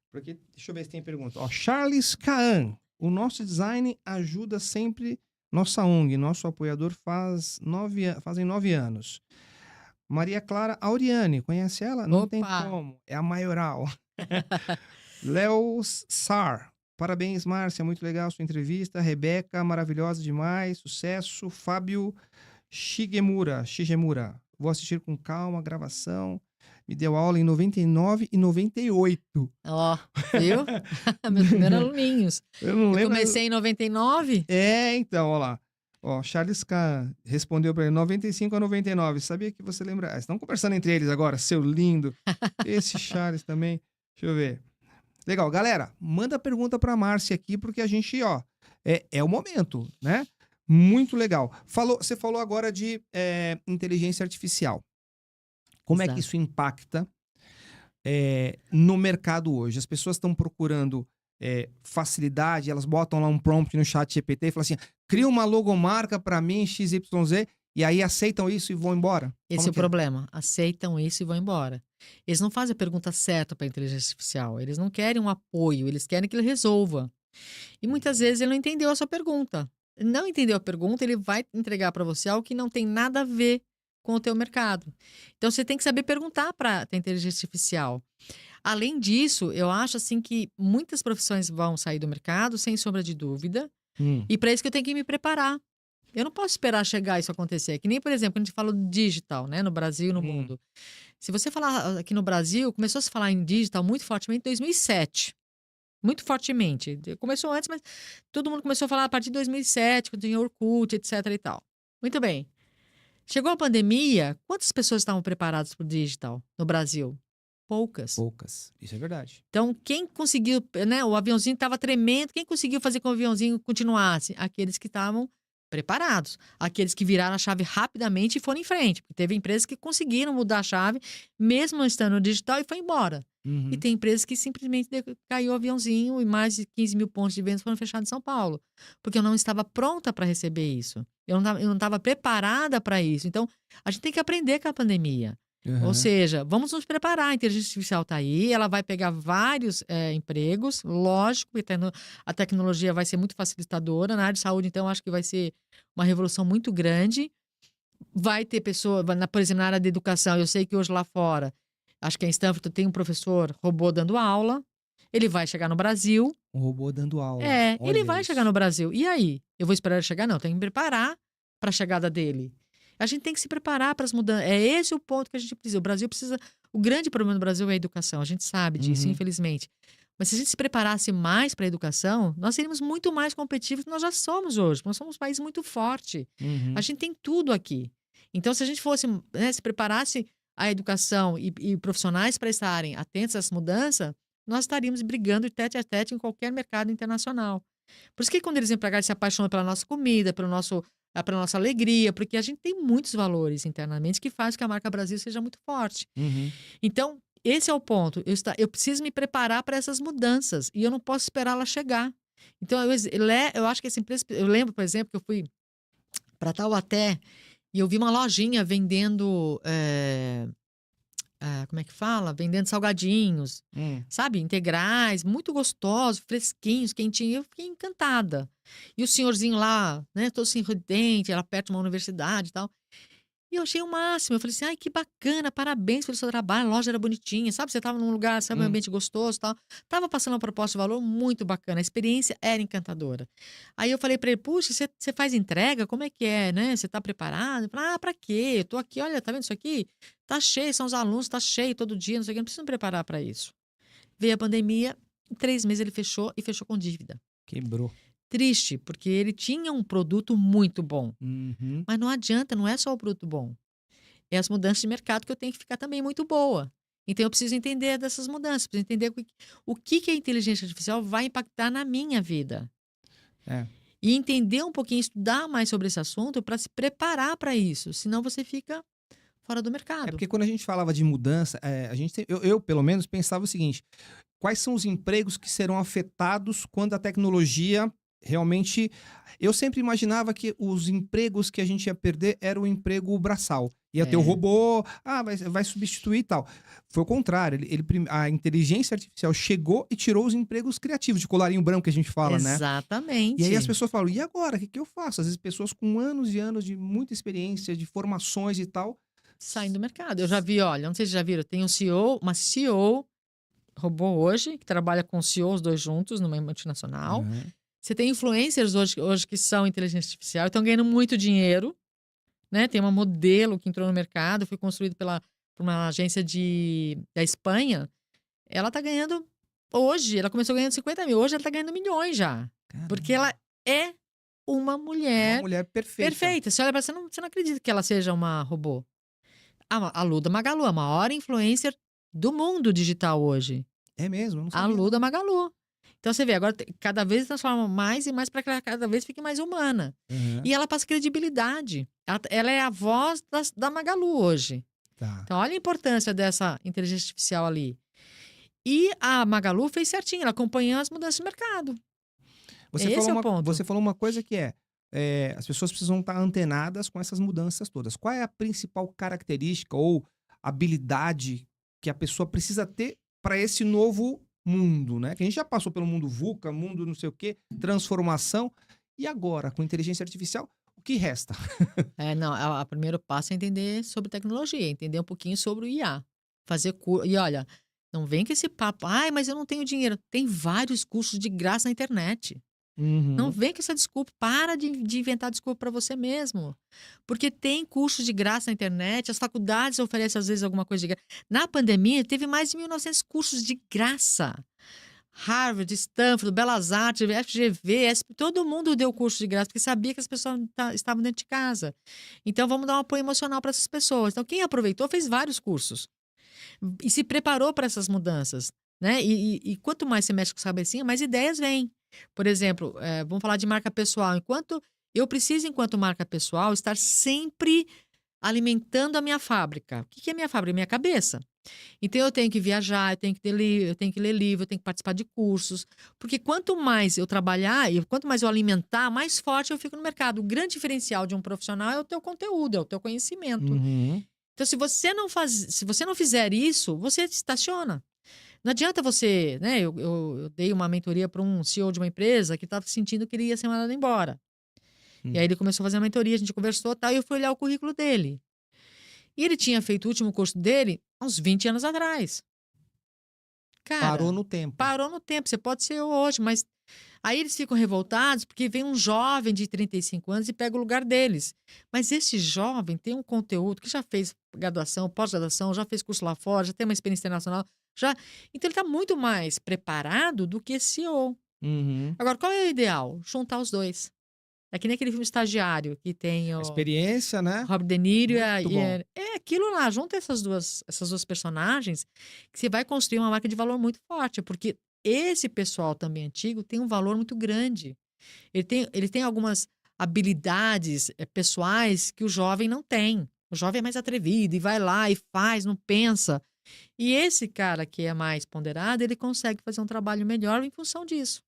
A: Porque, deixa eu ver se tem pergunta. Ó, Charles Kaan. O nosso design ajuda sempre nossa ONG. Nosso apoiador fazem 9 anos. Maria Clara Auriane, conhece ela? Não tem
B: Opa!
A: como. É a maioral. Léo Sar. Parabéns, Márcia. Muito legal a sua entrevista. Rebeca, maravilhosa demais. Sucesso. Fábio Shigemura. Vou assistir com calma a gravação. Me deu aula em 99 e 98.
B: Ó, viu? Meus primeiros aluninhos.
A: Eu não
B: Eu
A: lembro.
B: comecei em 99.
A: Então, ó lá. Ó, Charles K. respondeu para ele, 95 a 99. Sabia que você lembra? Ah, estão conversando entre eles agora, seu lindo. Esse Charles também. Deixa eu ver. Legal, galera, manda pergunta para Márcia aqui, porque a gente, ó, é o momento, né? Muito legal. Você falou agora de inteligência artificial. Como é que
B: Exato.
A: isso impacta no mercado hoje? As pessoas estão procurando facilidade, elas botam lá um prompt no chat GPT e falam assim, cria uma logomarca para mim, XYZ, e aí aceitam isso e vão embora?
B: Esse é o
A: Como que
B: problema. Aceitam isso e vão embora. Eles não fazem a pergunta certa para a inteligência artificial. Eles não querem um apoio, eles querem que ele resolva. E muitas vezes ele não entendeu a sua pergunta. Não entendeu a pergunta, ele vai entregar para você algo que não tem nada a ver com o teu mercado. Então você tem que saber perguntar para a inteligência artificial. Além disso, eu acho assim que muitas profissões vão sair do mercado, sem sombra de dúvida. E para isso que eu tenho que me preparar. Eu não posso esperar chegar isso acontecer. Que nem, por exemplo, quando a gente fala do digital, né, no Brasil e no mundo. Se você falar aqui no Brasil, começou a se falar em digital muito fortemente em 2007. Muito fortemente. Começou antes, mas todo mundo começou a falar a partir de 2007, quando tinha Orkut, etc e tal. Muito bem. Chegou a pandemia, quantas pessoas estavam preparadas para o digital no Brasil? Poucas.
A: Poucas. Isso é verdade.
B: Então, quem conseguiu, né? O aviãozinho estava tremendo, quem conseguiu fazer com que o aviãozinho continuasse? Aqueles que estavam preparados. Aqueles que viraram a chave rapidamente e foram em frente. Porque teve empresas que conseguiram mudar a chave, mesmo não estando no digital, e foi embora. E tem empresas que simplesmente caiu o aviãozinho e mais de 15 mil pontos de vendas foram fechados em São Paulo. Porque eu não estava pronta para receber isso. Eu não estava preparada para isso. Então, a gente tem que aprender com a pandemia. Ou seja, vamos nos preparar. A inteligência artificial está aí, ela vai pegar vários empregos, lógico, porque a tecnologia vai ser muito facilitadora. Na área de saúde, então, acho que vai ser uma revolução muito grande. Vai ter pessoa, por exemplo, na área de educação, eu sei que hoje lá fora, acho que em Stanford tem um professor robô dando aula, ele vai chegar no Brasil.
A: Um robô dando aula.
B: Ele vai chegar no Brasil. E aí? Eu vou esperar ele chegar? Não, tem que me preparar para a chegada dele. A gente tem que se preparar para as mudanças. É esse o ponto que a gente precisa. O Brasil precisa. O grande problema do Brasil é a educação. A gente sabe disso, infelizmente. Mas se a gente se preparasse mais para a educação, nós seríamos muito mais competitivos do que nós já somos hoje. Nós somos um país muito forte. A gente tem tudo aqui. Então, se a gente fosse, né, se preparasse a educação e profissionais para estarem atentos a essa mudança, nós estaríamos brigando tete a tete em qualquer mercado internacional. Por isso que quando eles vêm para cá, eles se apaixonam pela nossa comida, pela nossa alegria, porque a gente tem muitos valores internamente que fazem que a marca Brasil seja muito forte. Então, esse é o ponto. Eu preciso me preparar para essas mudanças e eu não posso esperar ela chegar. Então, eu acho que essa empresa... Eu lembro, por exemplo, que eu fui para Taubaté e eu vi uma lojinha vendendo... como é que fala? Vendendo salgadinhos, sabe? Integrais, muito gostosos, fresquinhos, quentinhos. Eu fiquei encantada. E o senhorzinho lá, né, todo sorridente, era perto de uma universidade e tal. E eu achei o máximo. Eu falei assim, ai, que bacana, parabéns pelo seu trabalho, a loja era bonitinha, sabe? Você estava num lugar, sabe, um ambiente gostoso e tal. Tava passando uma proposta de valor muito bacana, a experiência era encantadora. Aí eu falei para ele, puxa, você faz entrega? Como é que é, né? Você tá preparado? Ele falou, pra quê? Eu tô aqui, olha, tá vendo isso aqui? Tá cheio, são os alunos, tá cheio todo dia, não sei o que, não preciso me preparar para isso. Veio a pandemia, em 3 meses ele fechou e fechou com dívida.
A: Quebrou.
B: Triste, porque ele tinha um produto muito bom. Mas não adianta, não é só o produto bom. É as mudanças de mercado que eu tenho que ficar também muito boa. Então eu preciso entender dessas mudanças, preciso entender o que a inteligência artificial vai impactar na minha vida. E entender um pouquinho, estudar mais sobre esse assunto para se preparar para isso. Senão você fica fora do mercado.
A: É porque quando a gente falava de mudança, eu, pelo menos, pensava o seguinte: quais são os empregos que serão afetados quando a tecnologia realmente... Eu sempre imaginava que os empregos que a gente ia perder era o emprego braçal. Ia ter o robô, vai substituir e tal. Foi o contrário. A inteligência artificial chegou e tirou os empregos criativos, de colarinho branco que a gente fala, né?
B: Exatamente.
A: E aí as pessoas falam, e agora? O que eu faço? Às vezes pessoas com anos e anos de muita experiência, de formações e tal...
B: Saem do mercado. Eu já vi, olha, não sei se já viram, tem um CEO, uma CEO robô hoje, que trabalha com o CEO, os dois juntos, numa multinacional. Você tem influencers hoje que são inteligência artificial e estão ganhando muito dinheiro, né? Tem uma modelo que entrou no mercado, foi construído por uma agência da Espanha. Ela tá ganhando, hoje, ela começou ganhando 50 mil, hoje ela tá ganhando milhões já.
A: Caramba.
B: Porque ela é uma mulher
A: perfeita.
B: perfeita. Você olha pra você não acredita que ela seja uma robô. A Luda Magalu, a maior influencer do mundo digital hoje.
A: É mesmo? Não
B: A
A: sabia,
B: Luda Magalu. Então você vê, agora cada vez transforma mais e mais para que ela cada vez fique mais humana. E ela passa credibilidade. Ela é a voz da Magalu hoje. Então olha a importância dessa inteligência artificial ali. E a Magalu fez certinho, ela acompanhou as mudanças do mercado. Esse é o ponto.
A: Você falou uma coisa que as pessoas precisam estar antenadas com essas mudanças todas. Qual é a principal característica ou habilidade que a pessoa precisa ter para esse novo mundo, né? Que a gente já passou pelo mundo VUCA, mundo não sei o quê, transformação. E agora, com inteligência artificial, o que resta?
B: O primeiro passo é entender sobre tecnologia, entender um pouquinho sobre o IA. E olha, não vem com esse papo, mas eu não tenho dinheiro. Tem vários cursos de graça na internet. Não vem com essa desculpa. Para de inventar desculpa para você mesmo. Porque tem cursos de graça na internet, as faculdades oferecem às vezes alguma coisa de graça. Na pandemia, teve mais de 1.900 cursos de graça. Harvard, Stanford, Belas Artes, FGV, todo mundo deu curso de graça, porque sabia que as pessoas estavam dentro de casa. Então, vamos dar um apoio emocional para essas pessoas. Então, quem aproveitou fez vários cursos e se preparou para essas mudanças, né? E quanto mais você mexe com a cabecinha, mais ideias vêm. Por exemplo, vamos falar de marca pessoal. Eu preciso, enquanto marca pessoal, estar sempre alimentando a minha fábrica. O que é minha fábrica? Minha cabeça. Então, eu tenho que viajar, eu tenho que eu tenho que ler livro, eu tenho que participar de cursos, porque quanto mais eu trabalhar e quanto mais eu alimentar, mais forte eu fico no mercado. O grande diferencial de um profissional é o teu conteúdo, é o teu conhecimento.
A: Uhum.
B: Então, se você não fizer isso, você estaciona. Não adianta você, né? Eu dei uma mentoria para um CEO de uma empresa que estava sentindo que ele ia ser mandado embora. E aí ele começou a fazer a mentoria, a gente conversou, tal, e eu fui olhar o currículo dele. E ele tinha feito o último curso dele há uns 20 anos atrás.
A: Parou
B: Cara,
A: no tempo.
B: parou no tempo. Você pode ser hoje, mas aí eles ficam revoltados porque vem um jovem de 35 anos e pega o lugar deles. Mas esse jovem tem um conteúdo que já fez graduação, pós-graduação, já fez curso lá fora, já tem uma experiência internacional, já. Então ele está muito mais preparado do que esse CEO.
A: Uhum.
B: Agora, qual é o ideal? Juntar os dois. É que nem aquele filme Estagiário que tem
A: A
B: o
A: experiência, né?
B: Robert De Niro
A: Muito bom.
B: é aquilo lá, junta essas duas personagens que você vai construir uma marca de valor muito forte, porque esse pessoal também antigo tem um valor muito grande. Ele tem algumas habilidades pessoais que o jovem não tem. O jovem é mais atrevido e vai lá e faz, não pensa. E esse cara que é mais ponderado, ele consegue fazer um trabalho melhor em função disso.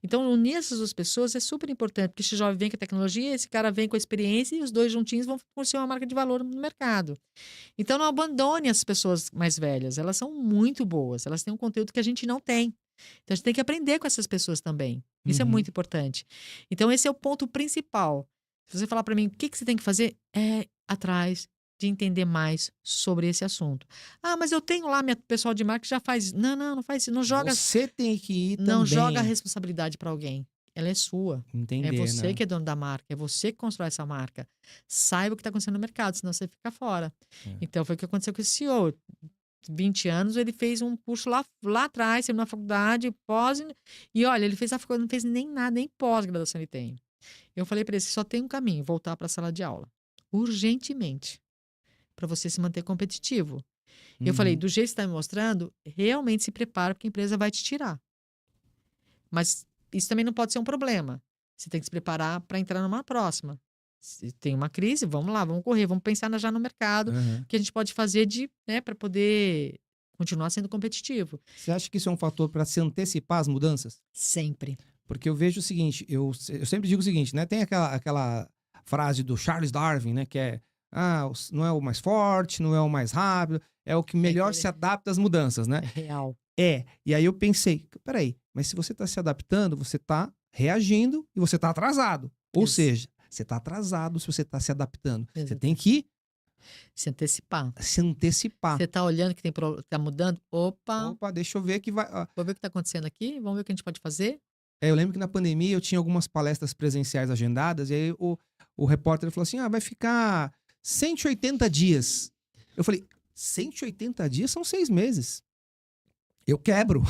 B: Então, unir essas duas pessoas é super importante, porque esse jovem vem com a tecnologia, esse cara vem com a experiência e os dois juntinhos vão construir uma marca de valor no mercado. Então, não abandone as pessoas mais velhas, elas são muito boas, elas têm um conteúdo que a gente não tem. Então, a gente tem que aprender com essas pessoas também. Isso é
A: Uhum.
B: muito importante. Então, esse é o ponto principal. Se você falar para mim o que você tem que fazer, é atrás de entender mais sobre esse assunto. Ah, mas eu tenho lá minha pessoal de marketing já faz. Não faz isso. Não joga,
A: Você tem que ir
B: não joga a
A: também
B: responsabilidade para alguém. Ela é sua. É
A: entender,
B: você
A: né?
B: que é dono da marca, é você que constrói essa marca. Saiba o que está acontecendo no mercado, senão você fica fora.
A: É.
B: Então, foi o que aconteceu com esse CEO. 20 anos, ele fez um curso lá atrás, terminou a faculdade, pós. E olha, ele fez a faculdade, não fez nem nada, nem pós-graduação ele tem. Eu falei para ele: só tem um caminho, voltar para a sala de aula. Urgentemente. Para você se manter competitivo. Eu falei:
A: Uhum.
B: do jeito que você está me mostrando, realmente se prepara, porque a empresa vai te tirar. Mas isso também não pode ser um problema. Você tem que se preparar para entrar numa próxima. Se tem uma crise, vamos lá, vamos correr, vamos pensar já no mercado,
A: Uhum.
B: o que a gente pode fazer né, para poder continuar sendo competitivo.
A: Você acha que isso é um fator para se antecipar as mudanças?
B: Sempre.
A: Porque eu vejo o seguinte, eu sempre digo o seguinte, né? Tem aquela frase do Charles Darwin, né? Que é, não é o mais forte, não é o mais rápido, é o que melhor se adapta às mudanças, né?
B: É real.
A: E aí eu pensei, peraí, mas se você está se adaptando, você está reagindo e você está atrasado. Ou
B: Isso.
A: seja, você está atrasado se você está se adaptando. Você
B: Exatamente.
A: tem que
B: Se antecipar.
A: se antecipar.
B: Você está olhando que tá mudando? Opa,
A: Opa, deixa eu ver que vai.
B: vou ver o que está acontecendo aqui, vamos ver o que a gente pode fazer.
A: Eu lembro que na pandemia eu tinha algumas palestras presenciais agendadas, e aí o repórter falou assim: vai ficar 180 dias. Eu falei: 180 dias são 6 meses. Eu quebro,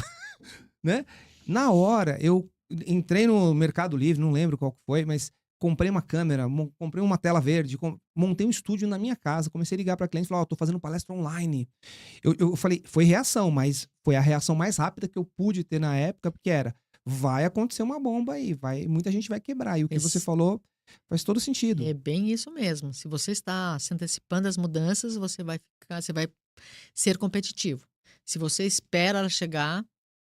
A: né? Na hora, eu entrei no Mercado Livre, não lembro qual que foi, mas comprei uma câmera, comprei uma tela verde, montei um estúdio na minha casa, comecei a ligar para clientes e falar: tô fazendo palestra online. Eu falei, foi reação, mas foi a reação mais rápida que eu pude ter na época, porque era: vai acontecer uma bomba aí, muita gente vai quebrar. E o que você falou faz todo sentido.
B: É bem isso mesmo. Se você está se antecipando às mudanças, você vai ser competitivo. Se você espera ela chegar,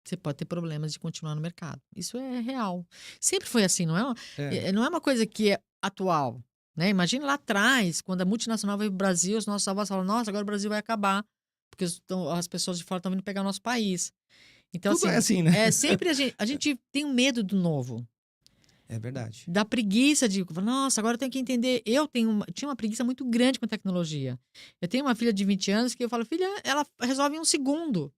B: você pode ter problemas de continuar no mercado. Isso é real. Sempre foi assim, não é uma coisa que é atual, né? Imagina lá atrás, quando a multinacional veio para o Brasil, os nossos avós falaram: nossa, agora o Brasil vai acabar, porque as pessoas de fora estão vindo pegar o nosso país. Então,
A: Tudo
B: assim,
A: é assim, né?
B: sempre a gente tem um medo do novo.
A: É verdade.
B: Da preguiça de, nossa, agora eu tenho que entender. Tinha uma preguiça muito grande com a tecnologia. Eu tenho uma filha de 20 anos que eu falo: filha, ela resolve em um segundo.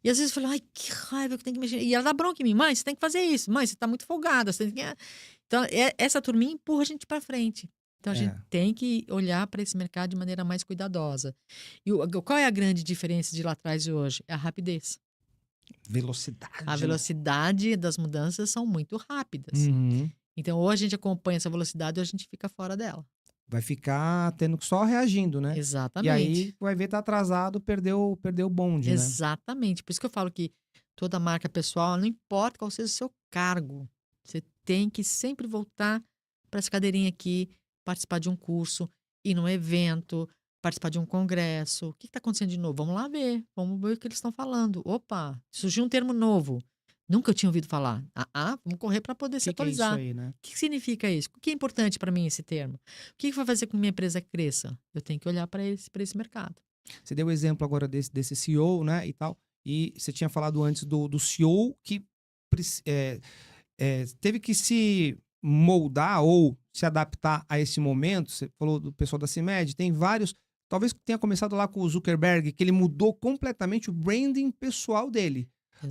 B: E às vezes eu falo: ai, que raiva que eu tenho que mexer. E ela dá bronca em mim: mãe, você tem que fazer isso. Mãe, você tá muito folgada. Você tem que... Então, essa turminha empurra a gente para frente. Então, a gente tem que olhar para esse mercado de maneira mais cuidadosa. E qual é a grande diferença de lá atrás e hoje? É a rapidez.
A: Velocidade.
B: A
A: né?
B: velocidade das mudanças são muito rápidas.
A: Uhum.
B: Então, ou a gente acompanha essa velocidade ou a gente fica fora dela.
A: Vai ficar tendo que só reagindo, né? E aí
B: Exatamente.
A: vai ver tá atrasado, perdeu o bonde, né?
B: Exatamente. Por isso que eu falo que toda marca pessoal, não importa qual seja o seu cargo, você tem que sempre voltar para essa cadeirinha aqui, participar de um curso, ir num evento, participar de um congresso. O que está acontecendo de novo? Vamos ver o que eles estão falando. Opa, surgiu um termo novo. Nunca eu tinha ouvido falar. Vamos correr para poder
A: O
B: se
A: que é isso
B: atualizar.
A: aí, né?
B: O que significa isso? O que é importante para mim esse termo? O que vai fazer com que minha empresa cresça? Eu tenho que olhar para esse mercado.
A: Você deu o exemplo agora desse CEO, né, e tal. E você tinha falado antes do CEO que teve que se moldar ou se adaptar a esse momento. Você falou do pessoal da CIMED, tem vários. Talvez tenha começado lá com o Zuckerberg, que ele mudou completamente o branding pessoal dele.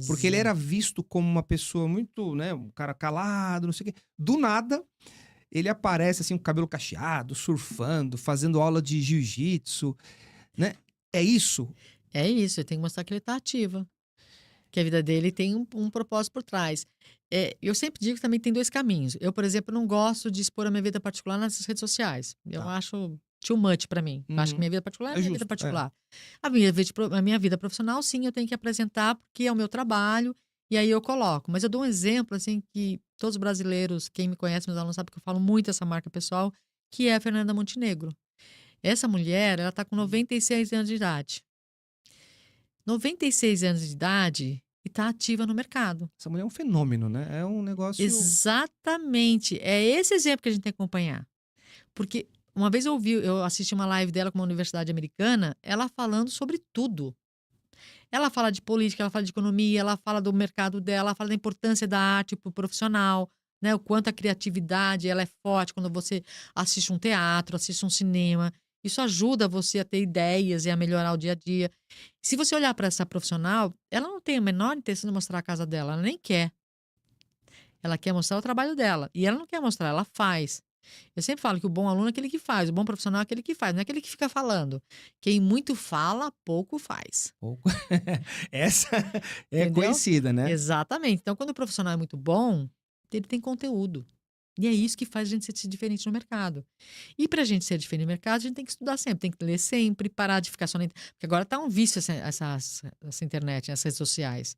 A: Porque ele era visto como uma pessoa muito, né, um cara calado, não sei o quê. Do nada, ele aparece assim, com o cabelo cacheado, surfando, fazendo aula de jiu-jitsu, né? É isso.
B: É isso, ele tem que mostrar que ele está ativa, que a vida dele tem um propósito por trás. Eu sempre digo que também tem dois caminhos. Eu, por exemplo, não gosto de expor a minha vida particular nessas redes sociais. Eu
A: Tá.
B: acho too much para mim. Eu acho que
A: Uhum.
B: minha vida particular é minha vida
A: justo,
B: particular. A minha vida profissional, sim, eu tenho que apresentar porque é o meu trabalho e aí eu coloco. Mas eu dou um exemplo, assim, que todos os brasileiros, quem me conhece, meus alunos, sabe que eu falo muito dessa marca pessoal, que é a Fernanda Montenegro. Essa mulher, ela está com 96 anos de idade. 96 anos de idade e está ativa no mercado.
A: Essa mulher é um fenômeno, né? É um negócio.
B: Exatamente. É esse exemplo que a gente tem que acompanhar. Porque uma vez eu assisti uma live dela com uma universidade americana, ela falando sobre tudo. Ela fala de política, ela fala de economia, ela fala do mercado dela, ela fala da importância da arte para o profissional, né? O quanto a criatividade ela é forte quando você assiste um teatro, assiste um cinema. Isso ajuda você a ter ideias e a melhorar o dia a dia. Se você olhar para essa profissional, ela não tem a menor intenção de mostrar a casa dela, ela nem quer. Ela quer mostrar o trabalho dela. E ela não quer mostrar, ela faz. Eu sempre falo que o bom aluno é aquele que faz, o bom profissional é aquele que faz, não é aquele que fica falando. Quem muito fala, pouco faz.
A: Pouco. Essa é
B: Entendeu?
A: conhecida, né?
B: Exatamente. Então, quando o profissional é muito bom, ele tem conteúdo. E é isso que faz a gente ser diferente no mercado. E para a gente ser diferente no mercado, a gente tem que estudar sempre, tem que ler sempre, parar de ficar só na internet. Porque agora tá um vício essa internet, essas redes sociais.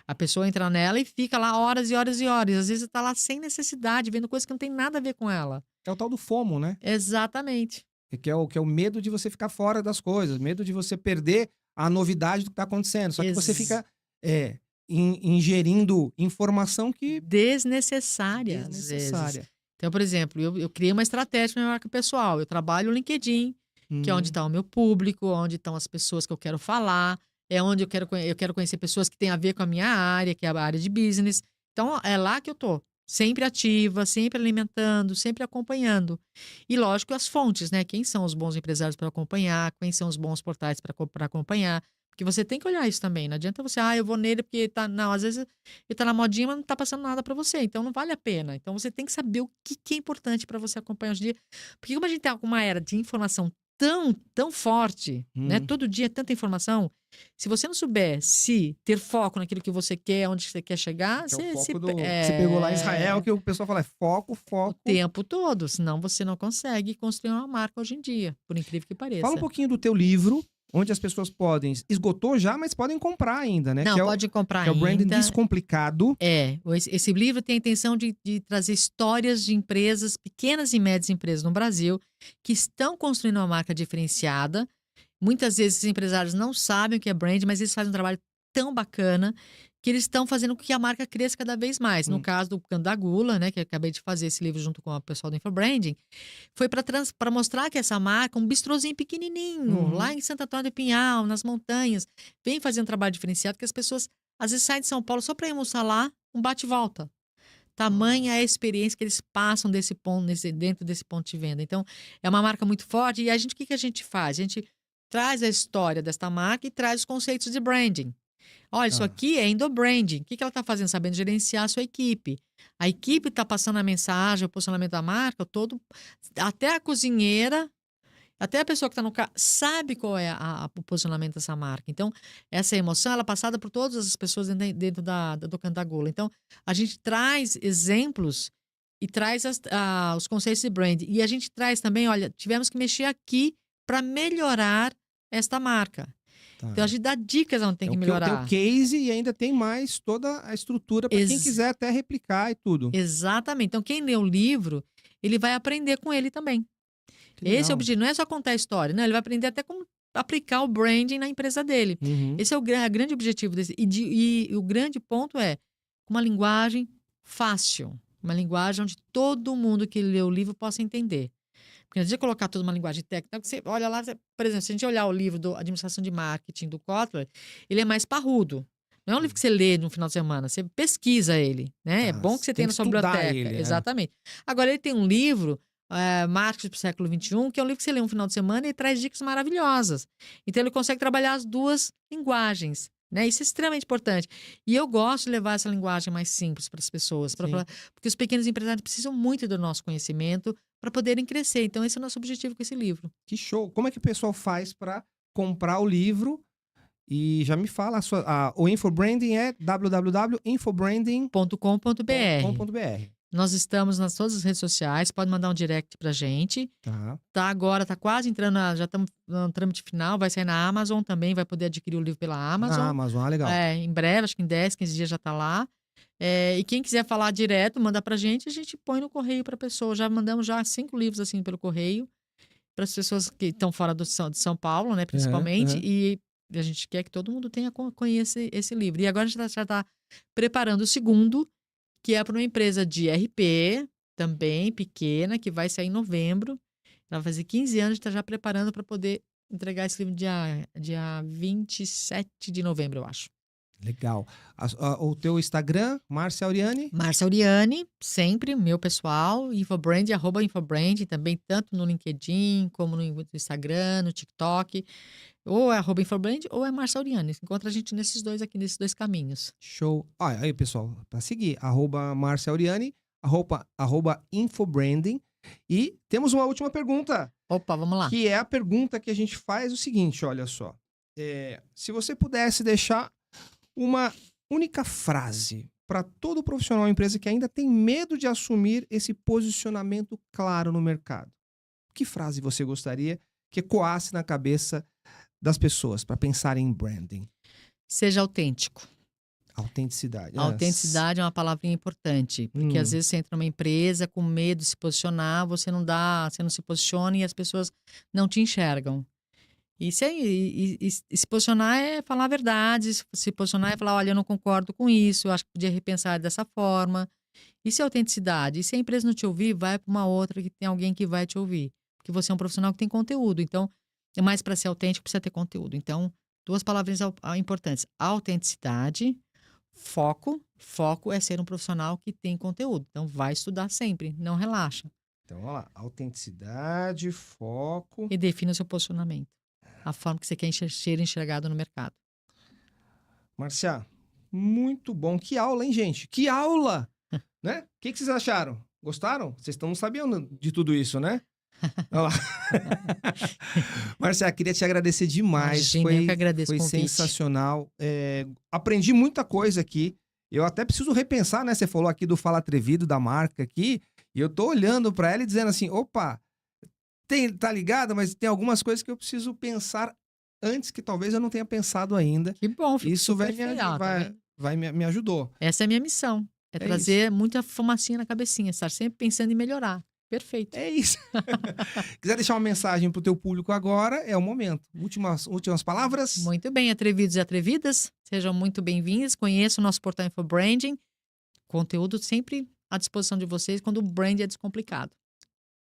B: A pessoa entra nela e fica lá horas e horas e horas. Às vezes está lá sem necessidade, vendo coisa que não tem nada a ver com ela.
A: É o tal do FOMO, né?
B: Exatamente.
A: Que é o medo de você ficar fora das coisas, medo de você perder a novidade do que está acontecendo. Só que você fica ingerindo informação que
B: Desnecessária,
A: é
B: às vezes.
A: desnecessária.
B: Então, por exemplo, eu criei uma estratégia para minha marca pessoal. Eu trabalho o LinkedIn, que é onde está o meu público, onde estão as pessoas que eu quero falar, é onde eu quero conhecer pessoas que têm a ver com a minha área, que é a área de business. Então, é lá que eu tô. Sempre ativa, sempre alimentando, sempre acompanhando. E, lógico, as fontes, né? Quem são os bons empresários para acompanhar, quem são os bons portais para acompanhar. Porque você tem que olhar isso também. Não adianta você, eu vou nele porque tá. Não, às vezes ele tá na modinha, mas não tá passando nada para você. Então não vale a pena. Então você tem que saber o que é importante para você acompanhar os dias. Porque como a gente tá com uma era de informação tão forte, né? Todo dia é tanta informação. Se você não souber se ter foco naquilo que você quer, onde você quer chegar,
A: Que é o
B: você
A: foco que você pegou lá em Israel, que o pessoal fala, é foco,
B: o
A: foco.
B: tempo todo. Senão você não consegue construir uma marca hoje em dia, por incrível que
A: Fala um
B: pareça.
A: pouquinho do teu livro, onde as pessoas podem... Esgotou já, mas podem comprar ainda, né?
B: Não,
A: que é
B: pode comprar
A: que é o Branding
B: ainda.
A: Descomplicado.
B: Esse livro tem a intenção de trazer histórias de empresas, pequenas e médias empresas no Brasil, que estão construindo uma marca diferenciada. Muitas vezes esses empresários não sabem o que é brand, mas eles fazem um trabalho tão bacana que eles estão fazendo com que a marca cresça cada vez mais. No caso do Canto da Gula, né, que eu acabei de fazer esse livro junto com o pessoal do Infobranding, foi para mostrar que essa marca, um bistrozinho pequenininho, lá em Santo Antônio do Pinhal, nas montanhas, vem fazer um trabalho diferenciado que as pessoas às vezes saem de São Paulo só para ir almoçar lá, um bate e volta. Tamanha é a experiência que eles passam dentro desse ponto de venda. Então, é uma marca muito forte. E o que a gente faz? A gente traz a história desta marca e traz os conceitos de branding. Olha, isso aqui é endobranding. O que ela está fazendo? Sabendo gerenciar a sua equipe. A equipe está passando a mensagem, o posicionamento da marca, até a cozinheira Até a pessoa que está no carro sabe qual é o posicionamento dessa marca. Então, essa emoção, ela é passada por todas as pessoas dentro do Cantagola. Então, a gente traz exemplos e traz os conceitos de brand. E a gente traz também, olha, tivemos que mexer aqui para melhorar esta marca.
A: Tá.
B: Então, a gente dá dicas onde tem que
A: Tem
B: melhorar.
A: o case e ainda tem mais toda a estrutura para quem quiser até replicar e tudo.
B: Exatamente. Então, quem lê o livro, ele vai aprender com ele também. Esse é o objetivo, não é só contar a história, não, ele vai aprender até como aplicar o branding na empresa dele.
A: Uhum.
B: Esse é o grande objetivo desse. E o grande ponto é uma linguagem fácil, uma linguagem onde todo mundo que lê o livro possa entender. Porque, antes de colocar toda uma linguagem técnica, você olha lá, por exemplo, se a gente olhar o livro do Administração de Marketing do Kotler, ele é mais parrudo. Não é um livro que você lê no final de semana, você pesquisa ele, né? É bom que você tenha na sua biblioteca.
A: Ele,
B: exatamente. Agora, ele tem um livro, Marketing para o século XXI, que é um livro que você lê no final de semana e traz dicas maravilhosas. Então, ele consegue trabalhar as duas linguagens, né? Isso é extremamente importante. E eu gosto de levar essa linguagem mais simples para as pessoas, porque os pequenos empresários precisam muito do nosso conhecimento para poderem crescer. Então, esse é o nosso objetivo com esse livro.
A: Que show! Como é que o pessoal faz para comprar o livro? E já me fala, o Infobranding é www.infobranding.com.br.
B: Nós estamos nas todas as redes sociais, pode mandar um direct pra gente. Agora, tá quase entrando, já estamos no trâmite final, vai sair na Amazon também, vai poder adquirir o livro pela Amazon.
A: Na Amazon, legal.
B: Em breve, acho que em 10, 15 dias já tá lá. E quem quiser falar direto, manda pra gente, a gente põe no correio pra pessoa. Já mandamos 5 livros assim pelo correio, para as pessoas que estão fora de São Paulo, né, principalmente, e a gente quer que todo mundo conheça esse livro. E agora a gente já está preparando o segundo, que é para uma empresa de RP, também pequena, que vai sair em novembro. Ela vai fazer 15 anos, a gente está já preparando para poder entregar esse livro dia 27 de novembro, eu acho.
A: Legal. O teu Instagram, Márcia Auriani?
B: Márcia Auriani, sempre, meu pessoal, Infobrand, @Infobrand, também tanto no LinkedIn, como no Instagram, no TikTok. Ou é @Infobrand ou é Márcia Auriani. Encontra a gente nesses dois caminhos.
A: Show. Aí, pessoal, para seguir, @Márcia Auriani, @Infobranding. E temos uma última pergunta.
B: Opa, vamos lá.
A: Que é a pergunta que a gente faz o seguinte, olha só. Se você pudesse deixar uma única frase para todo profissional ou empresa que ainda tem medo de assumir esse posicionamento claro no mercado, que frase você gostaria que ecoasse na cabeça das pessoas para pensarem em branding?
B: Seja autêntico.
A: Autenticidade.
B: A autenticidade é uma palavrinha importante, porque às vezes você entra numa empresa com medo de se posicionar, você não se posiciona e as pessoas não te enxergam. E se posicionar é falar a verdade, se posicionar é falar, olha, eu não concordo com isso, eu acho que podia repensar dessa forma. Isso é autenticidade. E se a empresa não te ouvir, vai para uma outra que tem alguém que vai te ouvir. Porque você é um profissional que tem conteúdo. Então, é mais para ser autêntico, precisa ter conteúdo. Então, 2 palavras importantes. Autenticidade, foco. Foco é ser um profissional que tem conteúdo. Então, vai estudar sempre, não relaxa.
A: Então, olha lá, autenticidade, foco.
B: E defina o seu posicionamento. A forma que você quer ser enxergado no mercado.
A: Márcia, muito bom. Que aula, hein, gente? Que aula! Né? O que vocês acharam? Gostaram? Vocês estão sabendo de tudo isso, né? Olha lá. Márcia, queria te agradecer demais.
B: Imagina, eu que agradeço
A: foi
B: o convite.
A: sensacional. Aprendi muita coisa aqui. Eu até preciso repensar, né? Você falou aqui do Fala Atrevido, da marca aqui. E eu tô olhando para ela e dizendo assim, opa... Tá ligado, mas tem algumas coisas que eu preciso pensar antes que talvez eu não tenha pensado ainda.
B: Que bom, fico
A: Isso
B: super feliz,
A: me ajudou.
B: Essa é a minha missão. É trazer muita fumacinha na cabecinha, estar sempre pensando em melhorar. Perfeito.
A: É isso. Quiser deixar uma mensagem pro teu público agora, é o momento. Últimas palavras?
B: Muito bem, atrevidos e atrevidas, sejam muito bem-vindos. Conheçam o nosso portal Infobranding. Conteúdo sempre à disposição de vocês quando o brand é descomplicado.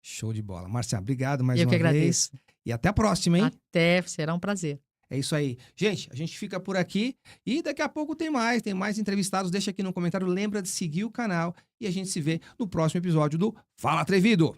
A: Show de bola. Márcia, obrigado mais
B: Eu
A: uma
B: que agradeço.
A: vez. E até a próxima, hein?
B: Até, será um prazer.
A: É isso aí. Gente, a gente fica por aqui e daqui a pouco tem mais entrevistados. Deixa aqui no comentário, lembra de seguir o canal e a gente se vê no próximo episódio do Fala Atrevido.